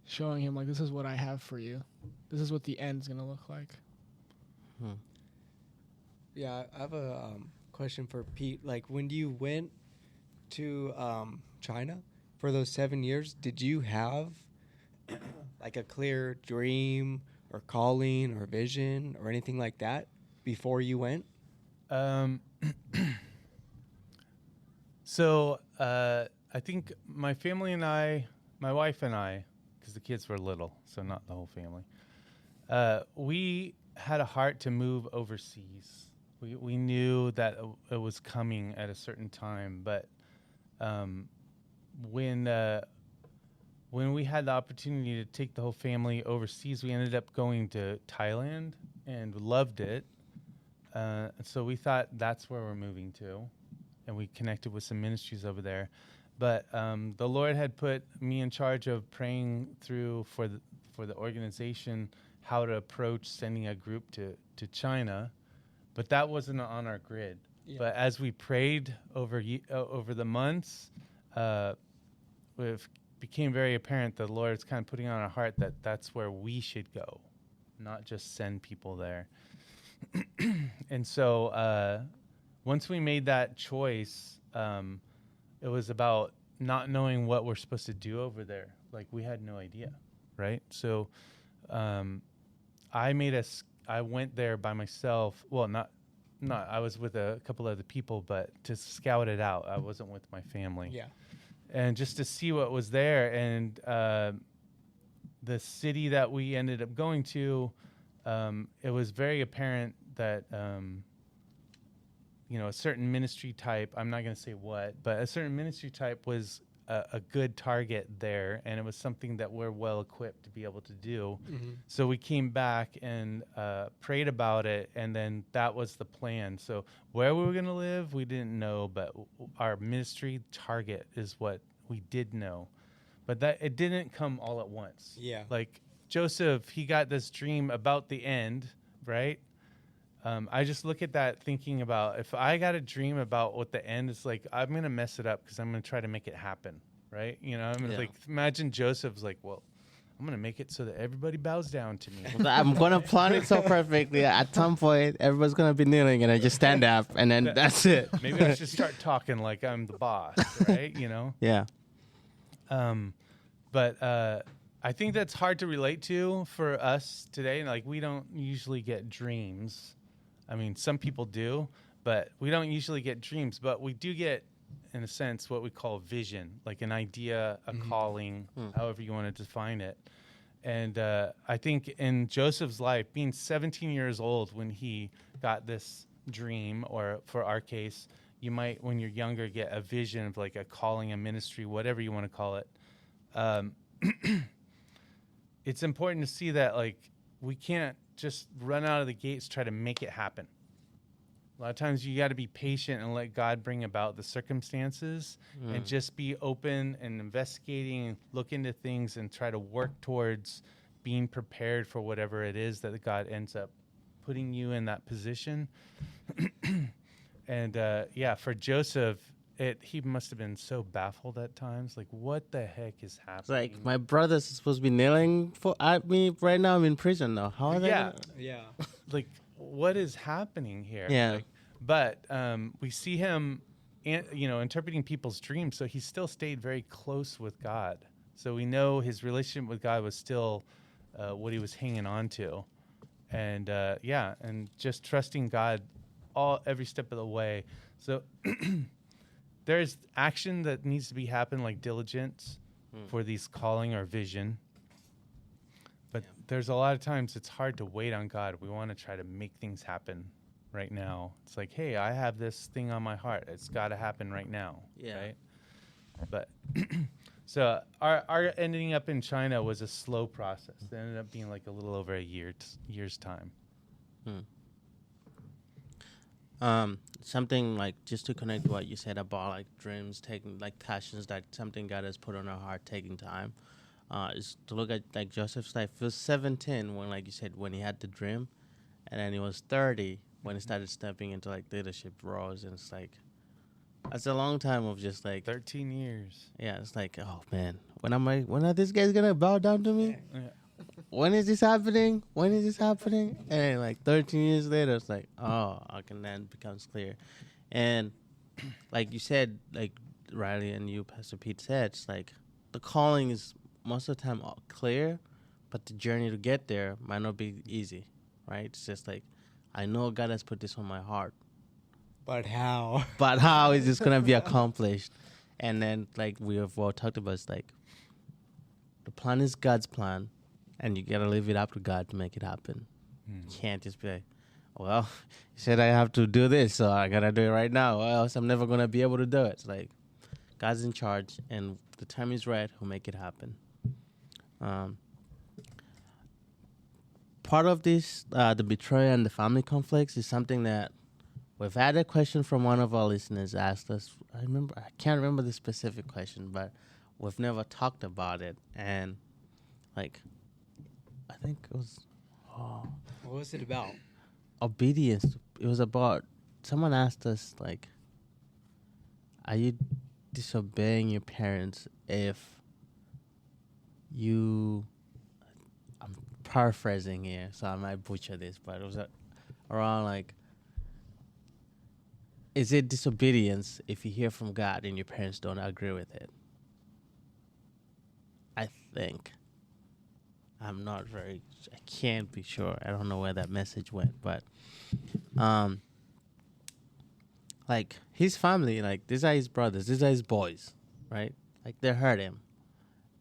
showing him like, this is what I have for you. This is what the end's going to look like. Yeah, I have a question for Pete. Like, when you went to China for those 7 years, did you have like a clear dream or calling or vision or anything like that before you went? So I think my family and I, my wife and I, because the kids were little, so not the whole family, we had a heart to move overseas. We knew that it was coming at a certain time, but when we had the opportunity to take the whole family overseas, we ended up going to Thailand and loved it. So we thought that's where we're moving to, and we connected with some ministries over there. But the Lord had put me in charge of praying through for the organization how to approach sending a group to China, but that wasn't on our grid. Yeah. But as we prayed over the months, it became very apparent that the Lord's kind of putting on our heart that that's where we should go, not just send people there. And so once we made that choice, it was about not knowing what we're supposed to do over there. Like, we had no idea, right? So I went there by myself. Well, not I was with a couple other people, but to scout it out. I wasn't with my family. Yeah. And just to see what was there. And the city that we ended up going to, it was very apparent that a certain ministry type, I'm not going to say what, but a certain ministry type was a good target there, and it was something that we're well equipped to be able to do. Mm-hmm. So we came back and prayed about it, and then that was the plan. So where we were going to live, we didn't know, but our ministry target is what we did know. But that it didn't come all at once. Yeah. Like Joseph, he got this dream about the end, right? I just look at that thinking about, if I got a dream about what the end is like, I'm going to mess it up because I'm going to try to make it happen, right? Like, imagine Joseph's like, well, I'm going to make it so that everybody bows down to me. I'm going to plan it so perfectly. At some point, everybody's going to be kneeling, and I just stand up, and then that's it. Maybe I should start talking like I'm the boss, right? Yeah. But I think that's hard to relate to for us today. Like, we don't usually get dreams. I mean, some people do, but we don't usually get dreams, but we do get, in a sense, what we call vision, like an idea, a calling, however you want to define it. And I think in Joseph's life, being 17 years old when he got this dream, or for our case, you might, when you're younger, get a vision of like a calling, a ministry, whatever you want to call it. It's important to see that like we can't just run out of the gates, try to make it happen. A lot of times you got to be patient and let God bring about the circumstances and just be open and investigating and look into things and try to work towards being prepared for whatever it is that God ends up putting you in that position. And for Joseph, he must have been so baffled at times. Like, what the heck is happening? It's like, my brother's supposed to be kneeling at me right now. I'm in prison now. How are they? Yeah. Like, what is happening here? Yeah. Like, but we see him, interpreting people's dreams. So he still stayed very close with God. So we know his relationship with God was still what he was hanging on to. And and just trusting God every step of the way. So there's action that needs to be happening, like diligence for these calling or vision. But there's a lot of times it's hard to wait on God. We want to try to make things happen right now. It's like, hey, I have this thing on my heart. It's got to happen right now. Yeah. Right? But so our ending up in China was a slow process. It ended up being like a little over a year's time. Something like, just to connect what you said about like dreams taking, like passions, that something God has put on our heart taking time, is to look at like Joseph's life. He was 17 when, like you said, when he had the dream, and then he was 30 when he started stepping into like leadership roles. And it's like, that's a long time of just like 13 years. Yeah, it's like, oh man, when are these guys gonna bow down to me? Yeah. When is this happening? When is this happening? And then, like 13 years later, it's like, oh, then becomes clear. And like you said, like Riley and you, Pastor Pete said, it's like the calling is most of the time clear, but the journey to get there might not be easy, right? It's just like, I know God has put this on my heart. But how? But how is this going to be accomplished? And then, like we have all talked about, it's like, the plan is God's plan. And you got to leave it up to God to make it happen. You can't just be like, well, you said I have to do this, so I got to do it right now, or else I'm never going to be able to do it. It's like, God's in charge, and the time is right, he'll make it happen. Part of this, the betrayal and the family conflicts, is something that we've had a question from one of our listeners asked us. I can't remember the specific question, but we've never talked about it. And, like, I think it was... What was it about? Obedience. It was about... Someone asked us, like, are you disobeying your parents if you... I'm paraphrasing here, so I might butcher this, but it was around, like... Is it disobedience if you hear from God and your parents don't agree with it? I think... I can't be sure. I don't know where that message went, but, like, his family, like, these are his brothers, these are his boys, right? Like, they hurt him.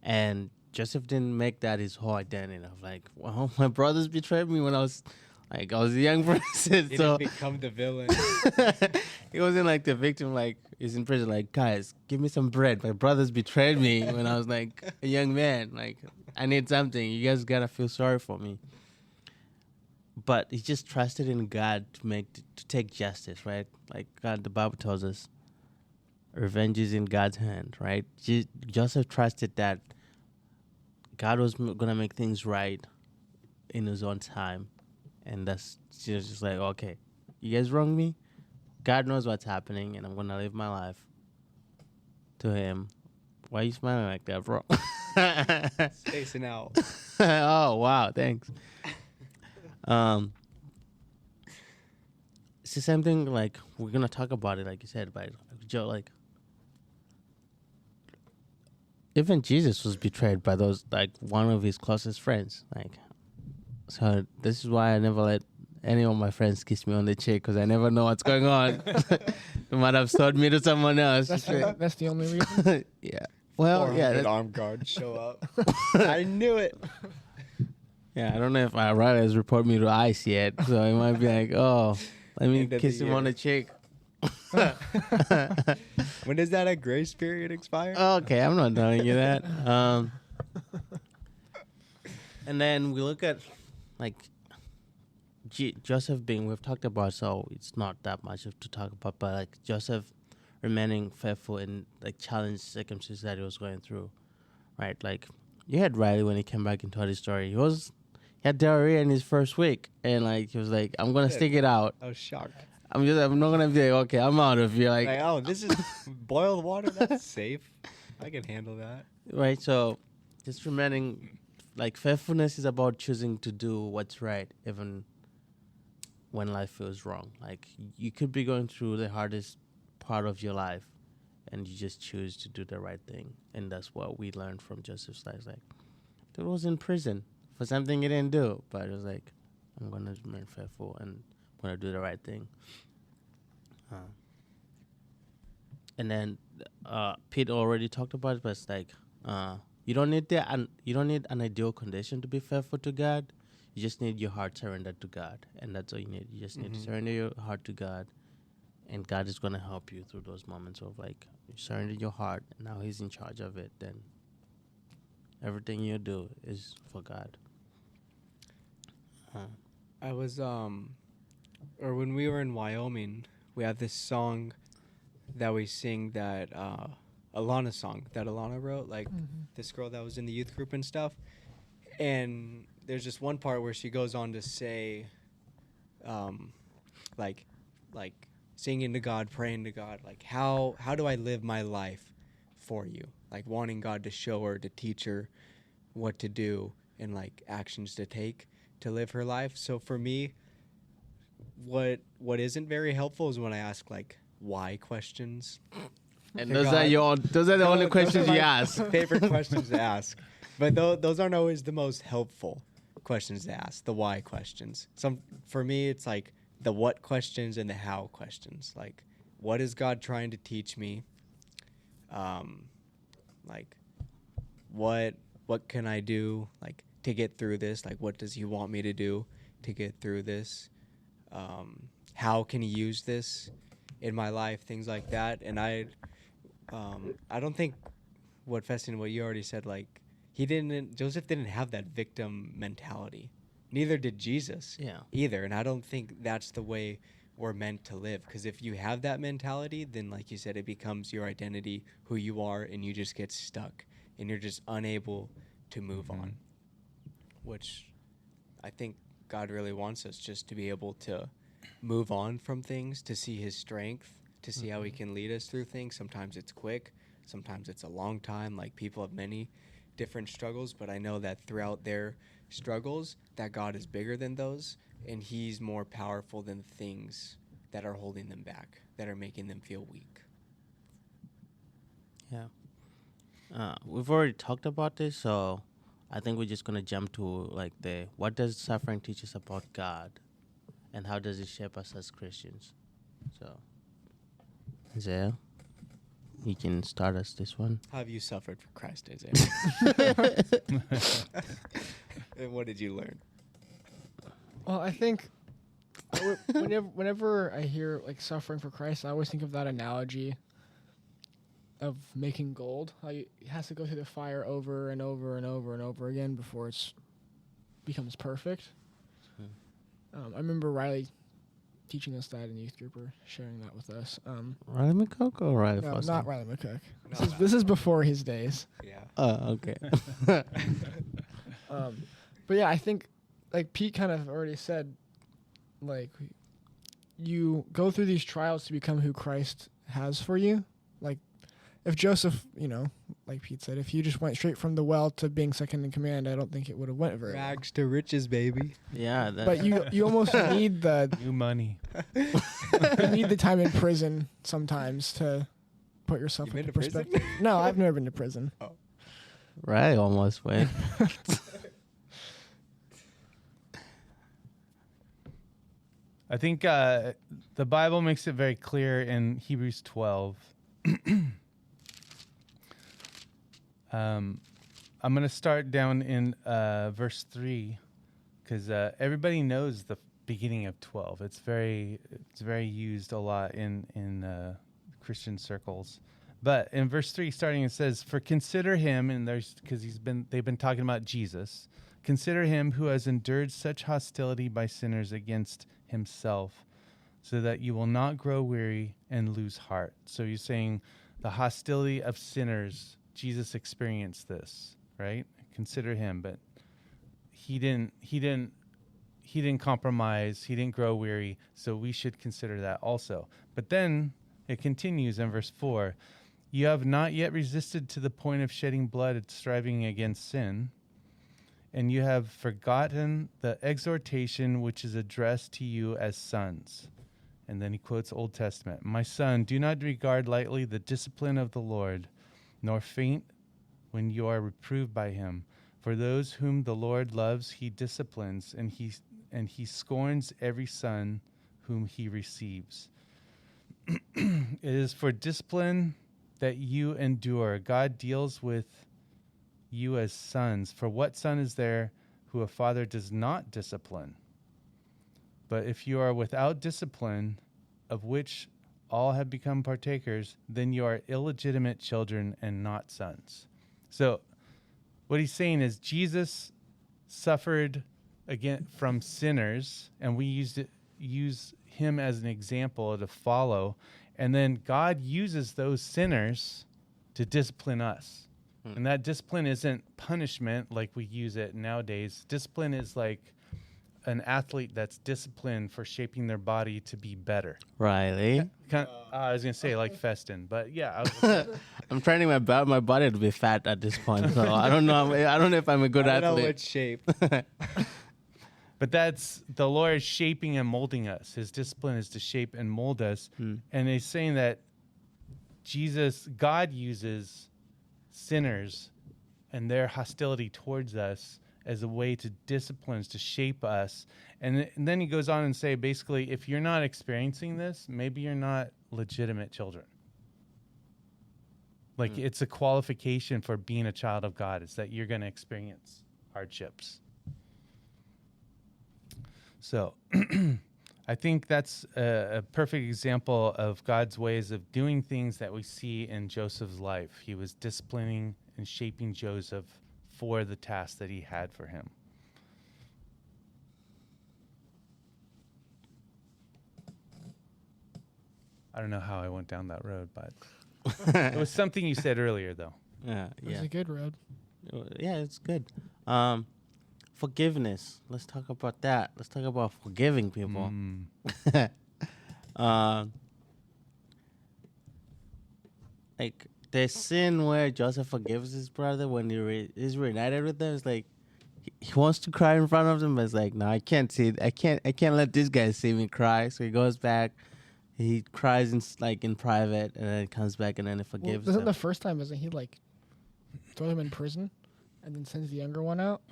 And Joseph didn't make that his whole identity of, like, well, my brothers betrayed me when I was a young person. He so didn't become the villain. He wasn't, like, the victim, like, he's in prison, like, guys, give me some bread. My brothers betrayed me when I was, like, a young man, like... I need something. You guys gotta feel sorry for me. But he just trusted in God to take justice, right? Like God, the Bible tells us, revenge is in God's hand, right? Joseph trusted that God was gonna make things right in His own time, and that's just like, okay, you guys wronged me. God knows what's happening, and I'm gonna live my life to Him. Why are you smiling like that, bro? Spacing out. Oh, wow. Thanks. It's the same thing, like, we're going to talk about it, like you said, but Joe, like, even Jesus was betrayed by those, like, one of his closest friends. Like, so this is why I never let any of my friends kiss me on the cheek because I never know what's going on. They might have sold me to someone else. That's the only reason. Yeah. Well, yeah. An armed guard show up. I knew it. Yeah, I don't know if Riley has reported me to ICE yet, so it might be like, oh, let me kiss him on the cheek. When does that grace period expire? Okay, I'm not telling you that. And then we look at like Joseph being, we've talked about, so it's not that much to talk about, but like Joseph remaining faithful in like challenged circumstances that he was going through, right? Like you had Riley when he came back and told his story. He had diarrhea in his first week, and like he was like, "I'm gonna stick it out." I was shocked. I'm not gonna be like, "Okay, I'm out of here." Like, oh, this is boiled water. That's safe. I can handle that. Right. So, just remaining, like faithfulness is about choosing to do what's right, even when life feels wrong. Like you could be going through the hardest part of your life, and you just choose to do the right thing, and that's what we learned from Joseph's life. Like, dude was in prison for something he didn't do, but it was like, I'm gonna remain faithful and I'm gonna do the right thing. And then Pete already talked about it, but it's like you don't need an ideal condition to be faithful to God. You just need your heart surrendered to God, and that's all you need. You just need to surrender your heart to God, and God is gonna help you through those moments of like you surrender your heart, and now He's in charge of it. Then everything you do is for God. I was or when we were in Wyoming, we have this song that we sing that Alana song that Alana wrote, like this girl that was in the youth group and stuff. And there's just one part where she goes on to say, like singing to God, praying to God, like how do I live my life for you? Like wanting God to show her, to teach her what to do and like actions to take to live her life. So for me, what isn't very helpful is when I ask like why questions. And those are the only questions you ask. Favorite questions to ask. But those aren't always the most helpful questions to ask, the why questions. For me, it's like the what questions and the how questions. Like, what is God trying to teach me? Like, what can I do, like, to get through this? Like, what does He want me to do to get through this? How can He use this in my life? Things like that. And I don't think what you already said, like, Joseph didn't have that victim mentality. Neither did Jesus either. And I don't think that's the way we're meant to live. Because if you have that mentality, then like you said, it becomes your identity, who you are, and you just get stuck. And you're just unable to move on. Which I think God really wants us just to be able to move on from things, to see His strength, to see how He can lead us through things. Sometimes it's quick. Sometimes it's a long time. Like people have many different struggles, but I know that throughout their struggles, that God is bigger than those, and He's more powerful than things that are holding them back, that are making them feel weak. Yeah. We've already talked about this, so I think we're just going to jump to like what does suffering teach us about God, and how does it shape us as Christians? So, Isaiah, you can start us this one. How have you suffered for Christ, Isaiah? And what did you learn? Well, I think whenever I hear like suffering for Christ, I always think of that analogy of making gold. How it has to go through the fire over and over and over and over again before it becomes perfect. I remember Riley teaching us that in youth group, or sharing that with us. Riley McCook or Riley No, Foster? not Riley McCook. This is before his days. Yeah. Oh, okay. But yeah, I think like Pete kind of already said, like you go through these trials to become who Christ has for you. Like if Joseph, like Pete said, if you just went straight from the well to being second in command, I don't think it would have went very well. Rags to riches, baby. Yeah. But you almost need the New money. you need the time in prison sometimes to put yourself You been into to prison? perspective. No, I've never been to prison. Oh. Riley almost went. I think the Bible makes it very clear in Hebrews 12. I'm going to start down in verse 3 because everybody knows the beginning of 12. It's very used a lot in Christian circles. But in verse 3 starting, it says, "For consider him," and because they've been talking about Jesus. "Consider him who has endured such hostility by sinners against himself, so that you will not grow weary and lose heart." So you're saying the hostility of sinners, Jesus experienced this, right? Consider him, but he didn't compromise, he didn't grow weary, so we should consider that also. But then it continues in verse 4. "You have not yet resisted to the point of shedding blood and striving against sin, and you have forgotten the exhortation which is addressed to you as sons." And then he quotes Old Testament. "My son, do not regard lightly the discipline of the Lord, nor faint when you are reproved by him. For those whom the Lord loves, he disciplines, and he scorns every son whom he receives." It is for discipline that you endure. God deals with you as sons. For what son is there who a father does not discipline? But if you are without discipline, of which all have become partakers, then you are illegitimate children and not sons. So what he's saying is Jesus suffered again from sinners, and we use him as an example to follow. And then God uses those sinners to discipline us. And that discipline isn't punishment like we use it nowadays. Discipline is like an athlete that's disciplined for shaping their body to be better. Riley. I was going to say like Festin, but yeah. I'm training my body to be fat at this point, so I don't know. I don't know if I'm a good athlete. I don't know what shape. But that's the Lord shaping and molding us. His discipline is to shape and mold us. And he's saying that God uses sinners and their hostility towards us as a way to discipline us, to shape us. And then he goes on and say, basically, if you're not experiencing this, maybe you're not legitimate children. Like it's a qualification for being a child of God, is that you're going to experience hardships. So I think that's a perfect example of God's ways of doing things that we see in Joseph's life. He was disciplining and shaping Joseph for the task that he had for him. I don't know how I went down that road, but it was something you said earlier, though. It was a good road. Yeah, it's good. Forgiveness. Let's talk about that. Let's talk about forgiving people. Like the sin where Joseph forgives his brother when he's reunited with them. It's like he wants to cry in front of them, but it's like, no, I can't see it. I can't let this guy see me cry. So he goes back. He cries in private, and then comes back, and then he forgives This him. isn't the first time, isn't he? Like throws him in prison, and then sends the younger one out.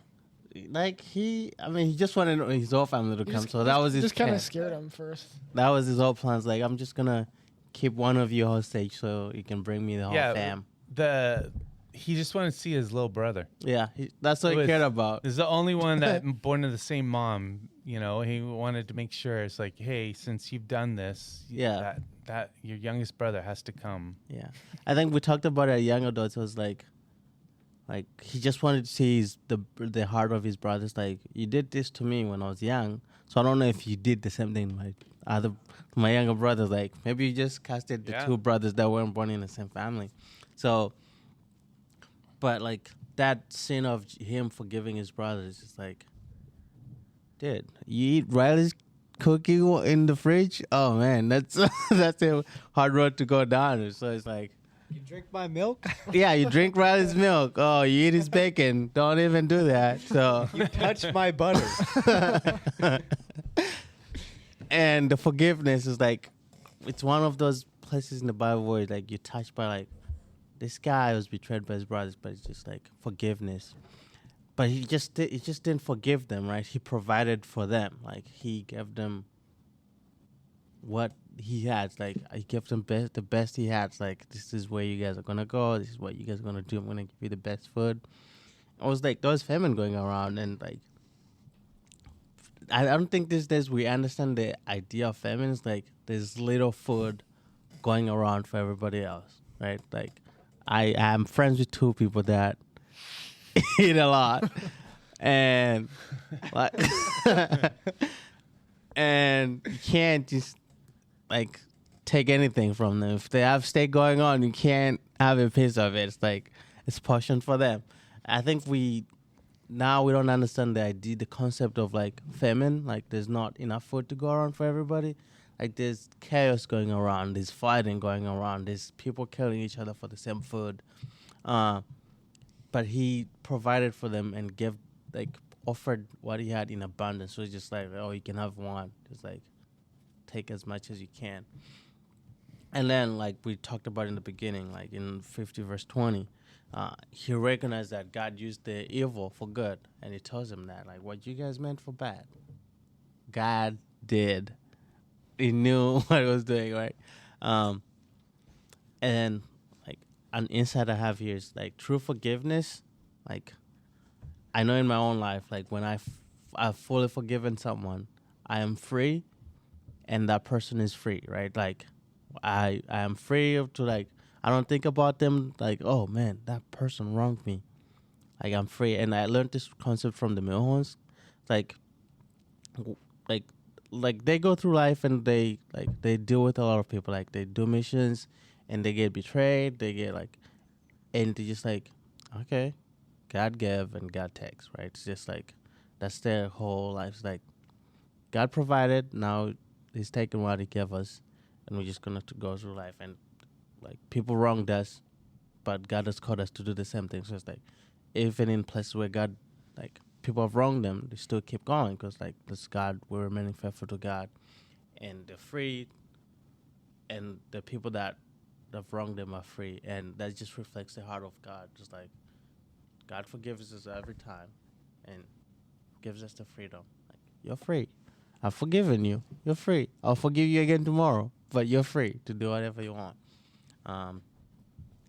Like he just wanted his whole family to come. So that was his just kind plan. of scared him first. That was his whole plan. It's like, I'm just gonna keep one of you hostage so you can bring me the whole fam. He just wanted to see his little brother. Yeah, that's what he cared about. He's the only one that born to the same mom. You know, he wanted to make sure it's like, hey, since you've done this, that your youngest brother has to come. Yeah, I think we talked about it at Young Adults. It was like he just wanted to see the heart of his brothers. Like, you did this to me when I was young, so I don't know if you did the same thing to my younger brothers. Like, maybe you just casted the two brothers that weren't born in the same family. So, but like that sin of him forgiving his brothers is like, dude, you eat Riley's cookie in the fridge? Oh man, that's a hard road to go down. So it's like, You drink my milk? yeah, you drink Riley's milk. Oh, you eat his bacon. Don't even do that. So You touch my butter. and the forgiveness is like, it's one of those places in the Bible where like you're touched by like, this guy was betrayed by his brothers, but it's just like forgiveness. But he just didn't forgive them, right? He provided for them. Like he gave them what he has. Like, I give them the best he has. Like, this is where you guys are gonna go. This is what you guys are gonna do. I'm gonna give you the best food. I was like, there was famine going around, and like, I don't think these days we understand the idea of famine. It's like there's little food going around for everybody else, right? Like, I am friends with 2 people that eat a lot, and like, and you can't just like take anything from them. If they have steak going on, you can't have a piece of it. It's like it's portioned for them. I think we don't understand the concept of like famine. Like, there's not enough food to go around for everybody. Like, there's chaos going around, there's fighting going around, there's people killing each other for the same food. But he provided for them and offered what he had in abundance. So it's just like, oh, you can have one. Just like, take as much as you can. And then, like we talked about in the beginning, like in 50 verse 20, he recognized that God used the evil for good. And he tells him that, like, what you guys meant for bad, God did. He knew what he was doing, right? And like an insight I have here is like true forgiveness. Like, I know in my own life, like when I've fully forgiven someone, I am free, and that person is free, right? Like, I am free to like, I don't think about them like, oh man, that person wronged me. Like, I'm free, and I learned this concept from the Milhons. Like they go through life and they deal with a lot of people. Like, they do missions and they get betrayed. They get like, and they just like, okay, God gave and God takes, right? It's just like, that's their whole life. It's like, God provided, now he's taking what he gave us, and we're just going to go through life. And like, people wronged us, but God has called us to do the same thing. So it's like, even in places where God, like, people have wronged them, they still keep going because, like, this God, we're remaining faithful to God, and they're free, and the people that have wronged them are free, and that just reflects the heart of God. Just like, God forgives us every time, and gives us the freedom. Like, you're free. I've forgiven you. You're free. I'll forgive you again tomorrow, but you're free to do whatever you want.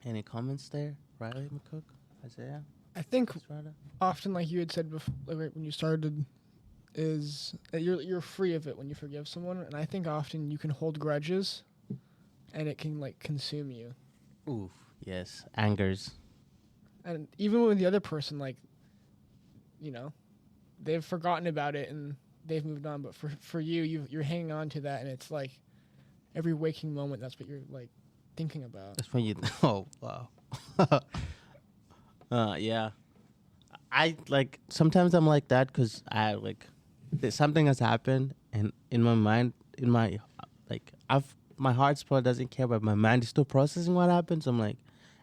Any comments there, Riley McCook, Isaiah? I think often, like you had said before, like right when you started, is that you're free of it when you forgive someone, and I think often you can hold grudges, and it can like consume you. Oof, yes, angers. And even with the other person, like, you know, they've forgotten about it and they've moved on, but for you're hanging on to that, and it's like every waking moment, that's what you're like thinking about. That's when you. Oh wow. Yeah, I like sometimes I'm like that because I like something has happened, and in my mind, my heart still doesn't care, but my mind is still processing what happened. So I'm like,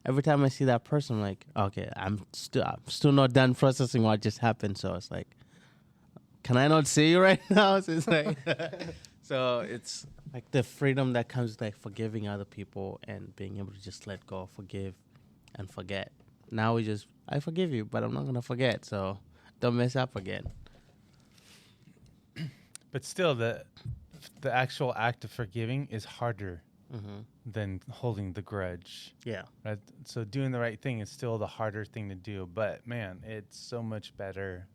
every time I see that person, I'm like, okay, I'm still not done processing what just happened. So it's like, can I not see you right now? So it's like, so it's like the freedom that comes with like forgiving other people and being able to just let go, forgive, and forget. Now I forgive you, but I'm not gonna forget. So don't mess up again. But still, the actual act of forgiving is harder than holding the grudge. Yeah. Right? So doing the right thing is still the harder thing to do. But man, it's so much better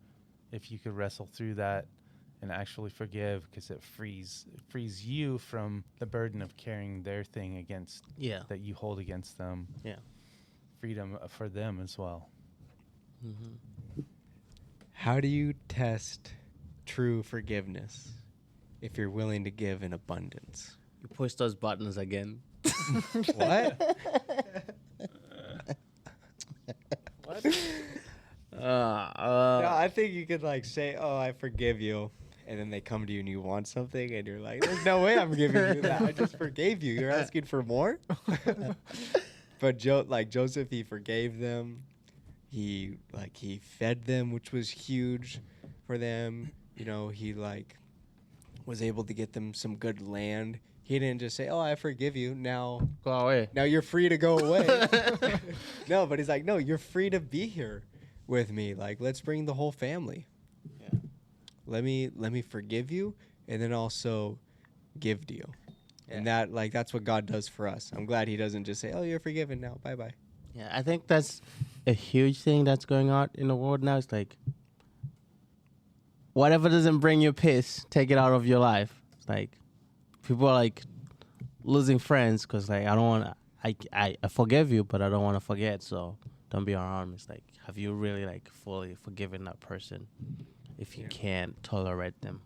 if you could wrestle through that and actually forgive, because it frees you from the burden of carrying their thing against that you hold against them. Yeah. Freedom for them as well. Mm-hmm. How do you test true forgiveness if you're willing to give in abundance? You push those buttons again. What? What? No, I think you could like say, "Oh, I forgive you," and then they come to you and you want something, and you're like, "There's no way I'm giving you that. I just forgave you. You're asking for more." But Joseph, he forgave them. He fed them, which was huge for them. You know, he was able to get them some good land. He didn't just say, "Oh, I forgive you. Now Go away. Now you're free to go away." No, but he's like, "No, you're free to be here with me. Like, let's bring the whole family. Yeah. Let me forgive you, and then also give to you." And that's what God does for us. I'm glad he doesn't just say, oh, you're forgiven now. Bye-bye. Yeah, I think that's a huge thing that's going on in the world now. It's like, whatever doesn't bring you peace, take it out of your life. It's like, people are like losing friends because like, I don't want to, I forgive you, but I don't want to forget, so don't be around. It's like, have you really like fully forgiven that person if you can't tolerate them?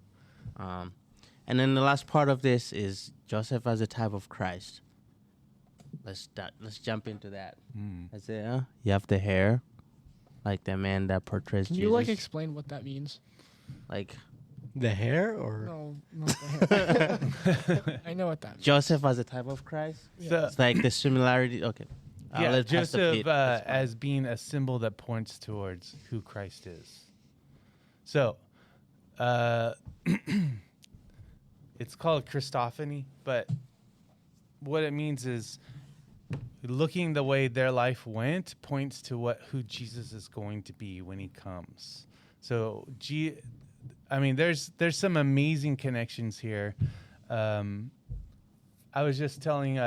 And then the last part of this is Joseph as a type of Christ. Let's jump into that. I say, you have the hair, like the man that portrays Can Jesus. you like explain what that means? Like The hair or? No, not the hair. I know what that means. Joseph as a type of Christ. Yeah. So, It's like the similarity. Okay. yeah, let Pastor Joseph Pete explain. as being a symbol that points towards who Christ is. So, it's called Christophany, but what it means is looking the way their life went points to who Jesus is going to be when he comes. So, there's some amazing connections here. I was just telling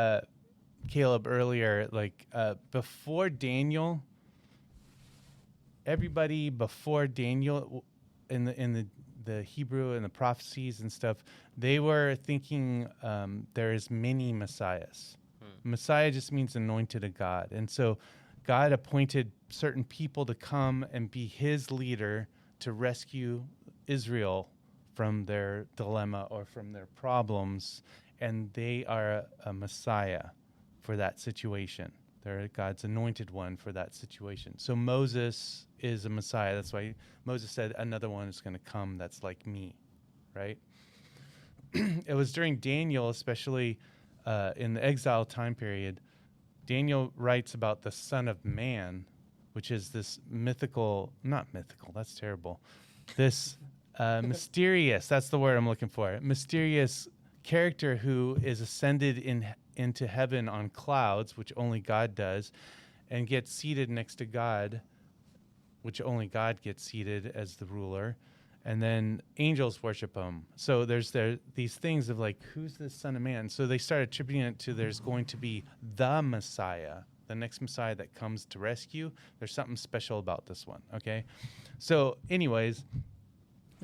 Caleb earlier, before Daniel, everybody before Daniel in the Hebrew and the prophecies and stuff, they were thinking there's many messiahs. Messiah just means anointed of God. And so God appointed certain people to come and be his leader to rescue Israel from their dilemma or from their problems. And they are a Messiah for that situation. They're God's anointed one for that situation. So Moses is a Messiah. That's why Moses said, another one is going to come that's like me, right? It was during Daniel, especially in the exile time period, Daniel writes about the Son of Man, which is this not mythical, that's terrible. This mysterious, that's the word I'm looking for, mysterious character who is ascended into heaven on clouds, which only God does, and gets seated next to God, which only God gets seated as the ruler. And then angels worship him. So there's these things of like, who's this Son of Man? So they started attributing it to there's going to be the Messiah, the next Messiah that comes to rescue. There's something special about this one, okay? So anyways,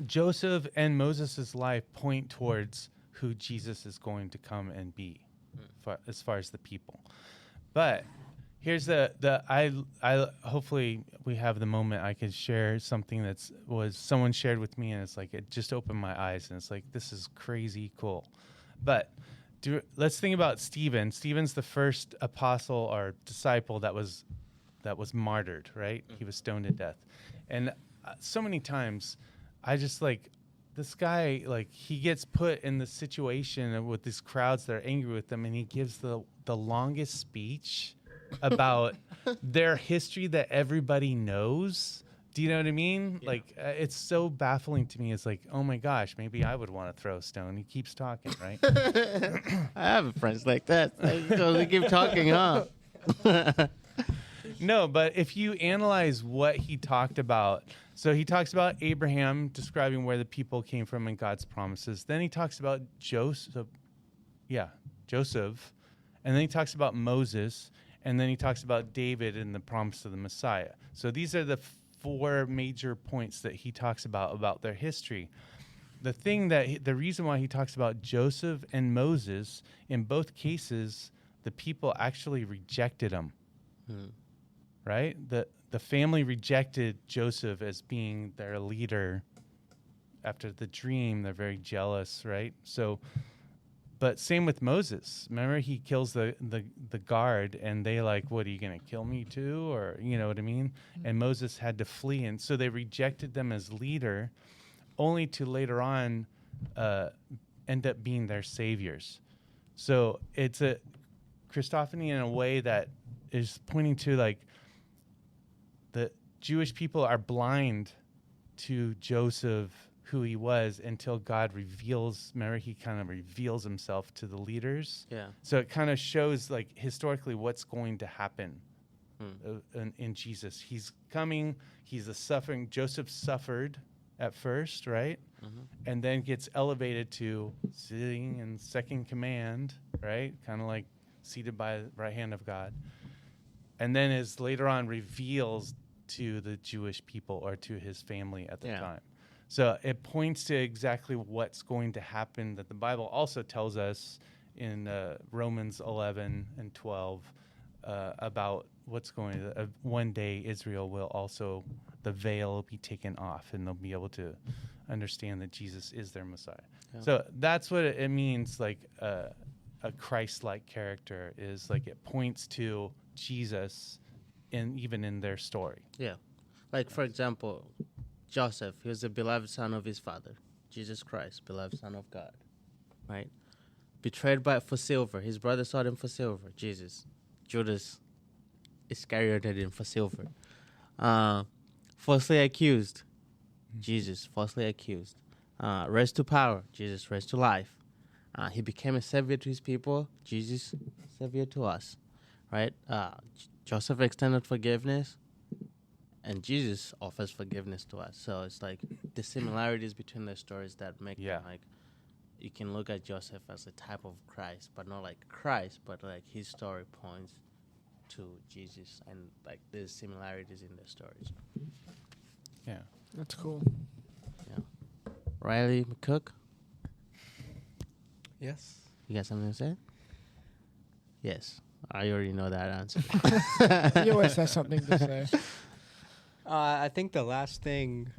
Joseph and Moses' life point towards who Jesus is going to come and be as far as the people. But here's I hopefully we have the moment I could share something someone shared with me, and it's like it just opened my eyes, and it's like, this is crazy cool. But let's think about Stephen. Stephen's the first apostle or disciple that was martyred, right? He was stoned to death. And so many times I just this guy, he gets put in the situation with these crowds that are angry with him, and he gives the longest speech about their history that everybody knows. Do you know what I mean? Yeah. It's so baffling to me. It's like, oh my gosh, maybe I would want to throw a stone. He keeps talking, right? I have friends like that. They keep talking, huh? No, but if you analyze what he talked about, so he talks about Abraham describing where the people came from and God's promises. Then he talks about Joseph. And then he talks about Moses. And then he talks about David and the promise of the Messiah. So these are the four major points that he talks about their history. The reason why he talks about Joseph and Moses, in both cases, the people actually rejected him. Right? The family rejected Joseph as being their leader. After the dream, they're very jealous, right? So, but same with Moses. Remember, he kills the guard, and they what, are you going to kill me too? Or, you know what I mean? And Moses had to flee, and so they rejected them as leader, only to later on end up being their saviors. So it's a Christophany in a way that is pointing to the Jewish people are blind to Joseph, who he was, until God reveals. Remember, he kind of reveals himself to the leaders. Yeah. So it kind of shows historically what's going to happen in Jesus. He's coming. He's a suffering. Joseph suffered at first, right? And then gets elevated to sitting in second command, right? Kind of like seated by the right hand of God. And then is later on reveals to the Jewish people or to his family at the time. So it points to exactly what's going to happen that the Bible also tells us in Romans 11 and 12 about what's going to, one day Israel will also, the veil will be taken off and they'll be able to understand that Jesus is their Messiah. Yeah. So that's what it means, like a Christ-like character is like it points to Jesus even in their story. Yeah. Like, for example, Joseph, he was the beloved son of his father. Jesus Christ, beloved son of God. Right? Betrayed for silver. His brother sold him for silver. Jesus. Judas Iscarioted him for silver. Falsely accused. Jesus, falsely accused. Raised to power. Jesus, raised to life. He became a savior to his people. Jesus, savior to us. Right? Joseph extended forgiveness. And Jesus offers forgiveness to us. So it's like the similarities between the stories that make them like, you can look at Joseph as a type of Christ, but not like Christ, but like his story points to Jesus, and like there's similarities in the stories. Yeah. That's cool. Yeah. Riley McCook? Yes. You got something to say? Yes. I already know that answer. He always has something to say. I think the last thing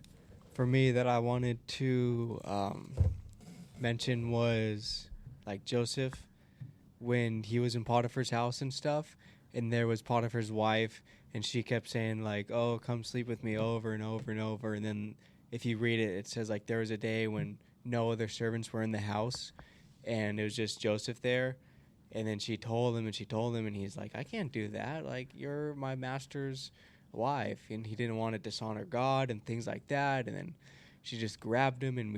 for me that I wanted to mention was like Joseph when he was in Potiphar's house and stuff, and there was Potiphar's wife, and she kept saying like, "Oh, come sleep with me," over and over and over. And then if you read it, it says like there was a day when no other servants were in the house, and it was just Joseph there. And then she told him, and he's like, "I can't do that. Like, you're my master's wife." And he didn't want to dishonor God and things like that. And then she just grabbed him, and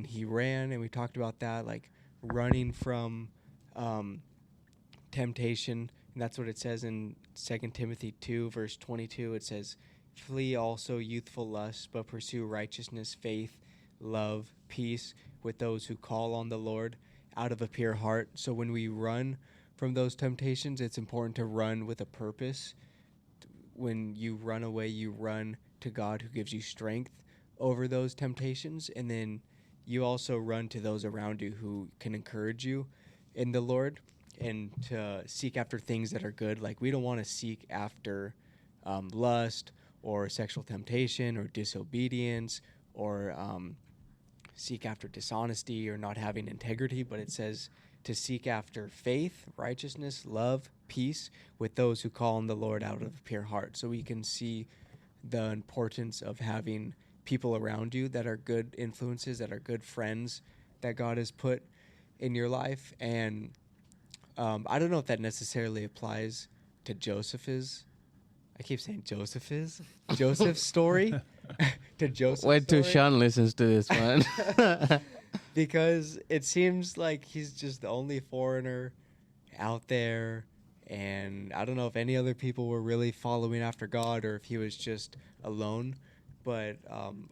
he ran, and we talked about that, like running from temptation. And that's what it says in 2 Timothy 2, verse 22. It says, "Flee also youthful lusts, but pursue righteousness, faith, love, peace with those who call on the Lord out of a pure heart." So when we run from those temptations, it's important to run with a purpose. When you run away, you run to God who gives you strength over those temptations. And then you also run to those around you who can encourage you in the Lord, and to seek after things that are good. Like, we don't want to seek after lust or sexual temptation or disobedience or seek after dishonesty or not having integrity, but it says to seek after faith, righteousness, love, peace with those who call on the Lord out of a pure heart. So we can see the importance of having people around you that are good influences, that are good friends that God has put in your life. And I don't know if that necessarily applies to Joseph's story. To Joseph's Wait till story. Sean listens to this one. Because it seems like he's just the only foreigner out there, and I don't know if any other people were really following after God or if he was just alone. But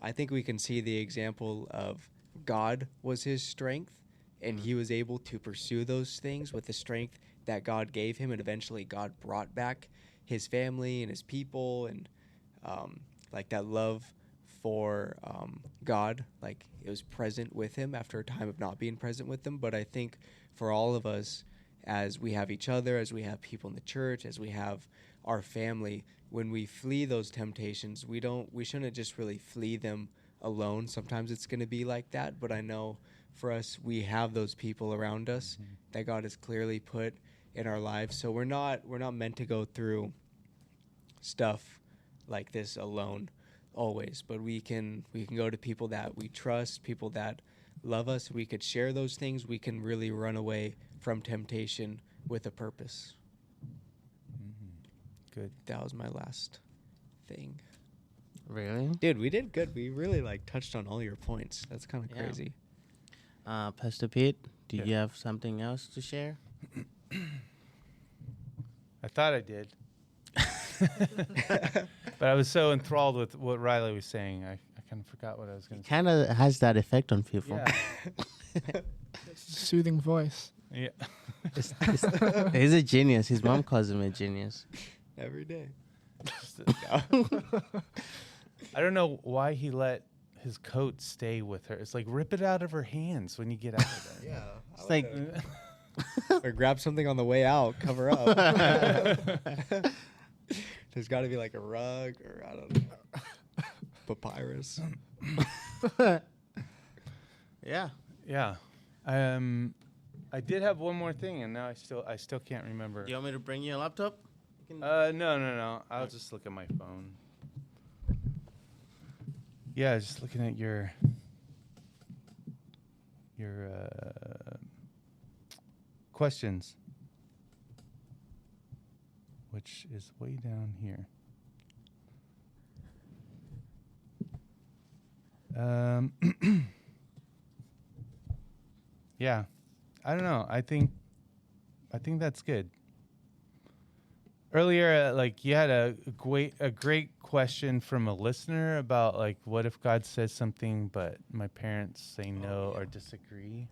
I think we can see the example of God was his strength, and he was able to pursue those things with the strength that God gave him, and eventually God brought back his family and his people, and like that love for God, like it was present with him after a time of not being present with them. But I think for all of us, as we have each other, as we have people in the church, as we have our family, when we flee those temptations, we shouldn't just really flee them alone. Sometimes it's going to be like that, but I know for us, we have those people around us that God has clearly put in our lives. So we're not meant to go through stuff like this alone always, but we can go to people that we trust, people that love us. We could share those things. We can really run away from temptation with a purpose. Good. That was my last thing. Really? Dude, we did good. We really touched on all your points. That's kind of crazy. Pastor Pete, do you have something else to share? I thought I did. But I was so enthralled with what Riley was saying, I kind of forgot what I was going It to say. kind of has that effect on people. Yeah. Soothing voice. Yeah. He's a genius. His mom calls him a genius. Every day. I don't know why he let his coat stay with her. It's like, rip it out of her hands when you get out of there. Yeah. It's like, Or grab something on the way out, cover up. There's got to be like a rug or I don't know, papyrus. yeah. Yeah. I did have one more thing, and now I still can't remember. Do you want me to bring you a laptop? No. I'll just look at my phone. Yeah, just looking at your questions, which is way down here. Yeah, I don't know. I think that's good. Earlier, like you had a great question from a listener about like, what if God says something, but my parents say no or disagree?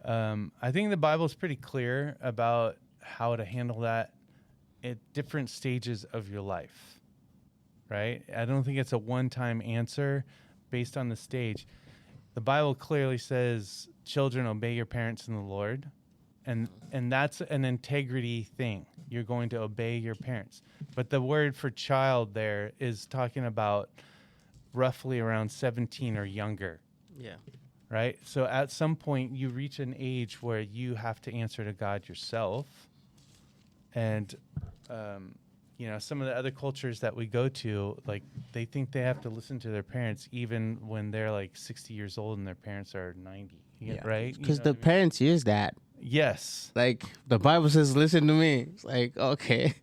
Mm-hmm. I think the Bible is pretty clear about how to handle that at different stages of your life, right? I don't think it's a one-time answer based on the stage. The Bible clearly says, children, obey your parents in the Lord. And that's an integrity thing. You're going to obey your parents. But the word for child there is talking about roughly around 17 or younger. Yeah. Right? So at some point you reach an age where you have to answer to God yourself. And, some of the other cultures that we go to, like they think they have to listen to their parents even when they're like 60 years old and their parents are 90. Right? Because the parents use that. Yes. Like the Bible says, listen to me. It's like, okay,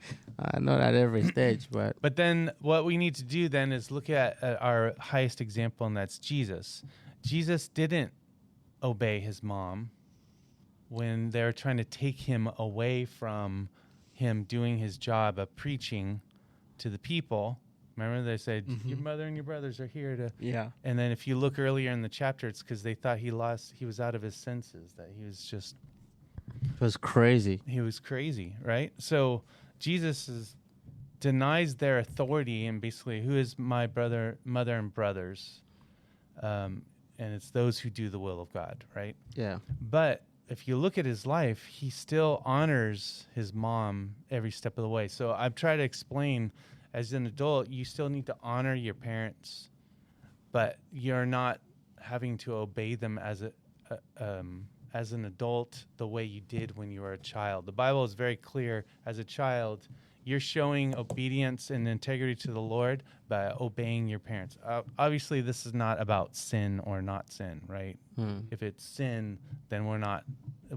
not at every stage, but. But then what we need to do then is look at our highest example, and that's Jesus. Jesus didn't obey his mom when they're trying to take him away from him doing his job of preaching to the people. Remember they said, your mother and your brothers are here to... Yeah. And then if you look earlier in the chapter, it's because they thought he was out of his senses, that he was just... It was crazy. He was crazy, right? So Jesus denies their authority and basically, who is my mother and brothers? And it's those who do the will of God, right? Yeah. But if you look at his life, he still honors his mom every step of the way. So I've tried to explain, as an adult, you still need to honor your parents, but you're not having to obey them as an adult the way you did when you were a child. The Bible is very clear. As a child, you're showing obedience and integrity to the Lord by obeying your parents. Obviously, this is not about sin or not sin, right? If it's sin, then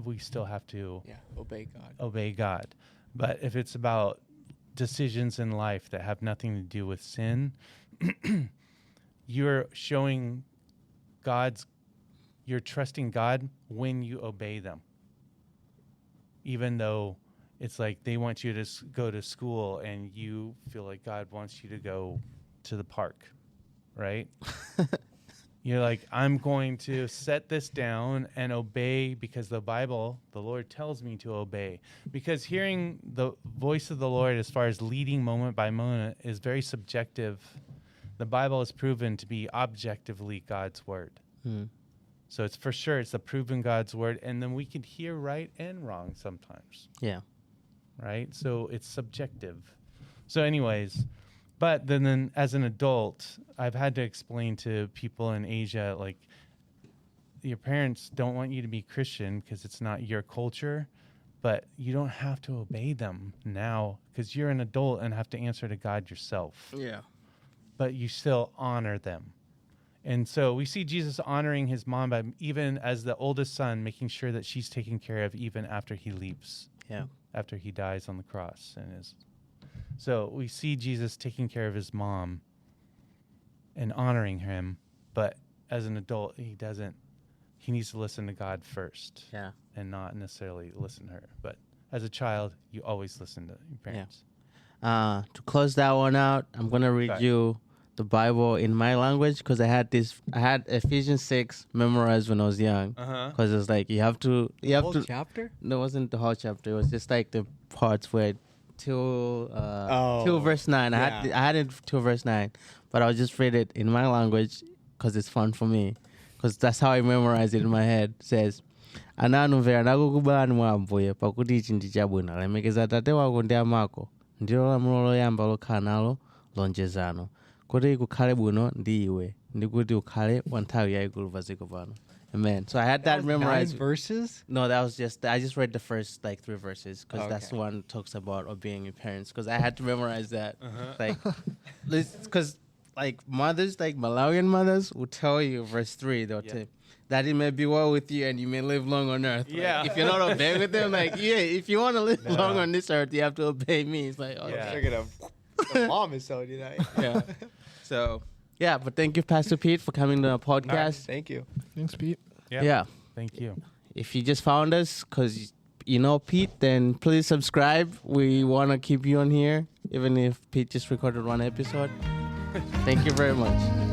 we still have to obey God. But if it's about decisions in life that have nothing to do with sin, you're showing you're trusting God when you obey them. Even though it's like they want you to go to school and you feel like God wants you to go to the park, right? You're like, I'm going to set this down and obey because the Bible, the Lord tells me to obey. Because hearing the voice of the Lord as far as leading moment by moment is very subjective. The Bible is proven to be objectively God's word. So it's for sure, it's a proven God's word. And then we can hear right and wrong sometimes. Yeah. Right? So it's subjective. So anyways, but then as an adult, I've had to explain to people in Asia, like, your parents don't want you to be Christian because it's not your culture, but you don't have to obey them now because you're an adult and have to answer to God yourself. Yeah. But you still honor them. And so we see Jesus honoring his mom by even as the oldest son, making sure that she's taken care of even after he leaves. Yeah. After he dies on the cross. So we see Jesus taking care of his mom and honoring him, but as an adult, he needs to listen to God first. Yeah. And not necessarily listen to her. But as a child, you always listen to your parents. To close that one out, I'm going to read you the Bible in my language because I had Ephesians 6 memorized when I was young. Because it's like you have to. Chapter? No, it wasn't the whole chapter. It was just like the parts where till verse 9. Yeah. I had it till verse 9, but I'll just read it in my language because it's fun for me. Because that's how I memorize it in my head. It says, ananumvera nakukubani mwambuye pakuti ichi ndi chabwino lemekeza atate wako ndi amako ndilo lamulo loyamba lokhala nalo lonjezano kuti kukhale bwino ndi iwe ndi kuti ukhale wa nthawi yayikulu paziko pano. Amen. So I had that memorized. 9 verses? No, that was I just read the first like 3 verses because that's the one that talks about obeying your parents because I had to memorize that. Like, because like mothers, like Malawian mothers will tell you verse 3, they'll tell you, that it may be well with you and you may live long on earth. Yeah. Like, if you're not obeying with them, like, if you want to live long on this earth, you have to obey me. It's like, The mom is telling you that. Yeah. So, yeah, but thank you, Pastor Pete, for coming to our podcast. Nice. Thank you. Thanks, Pete. Yeah. Thank you. If you just found us because you know Pete, then please subscribe. We want to keep you on here, even if Pete just recorded 1 episode. Thank you very much.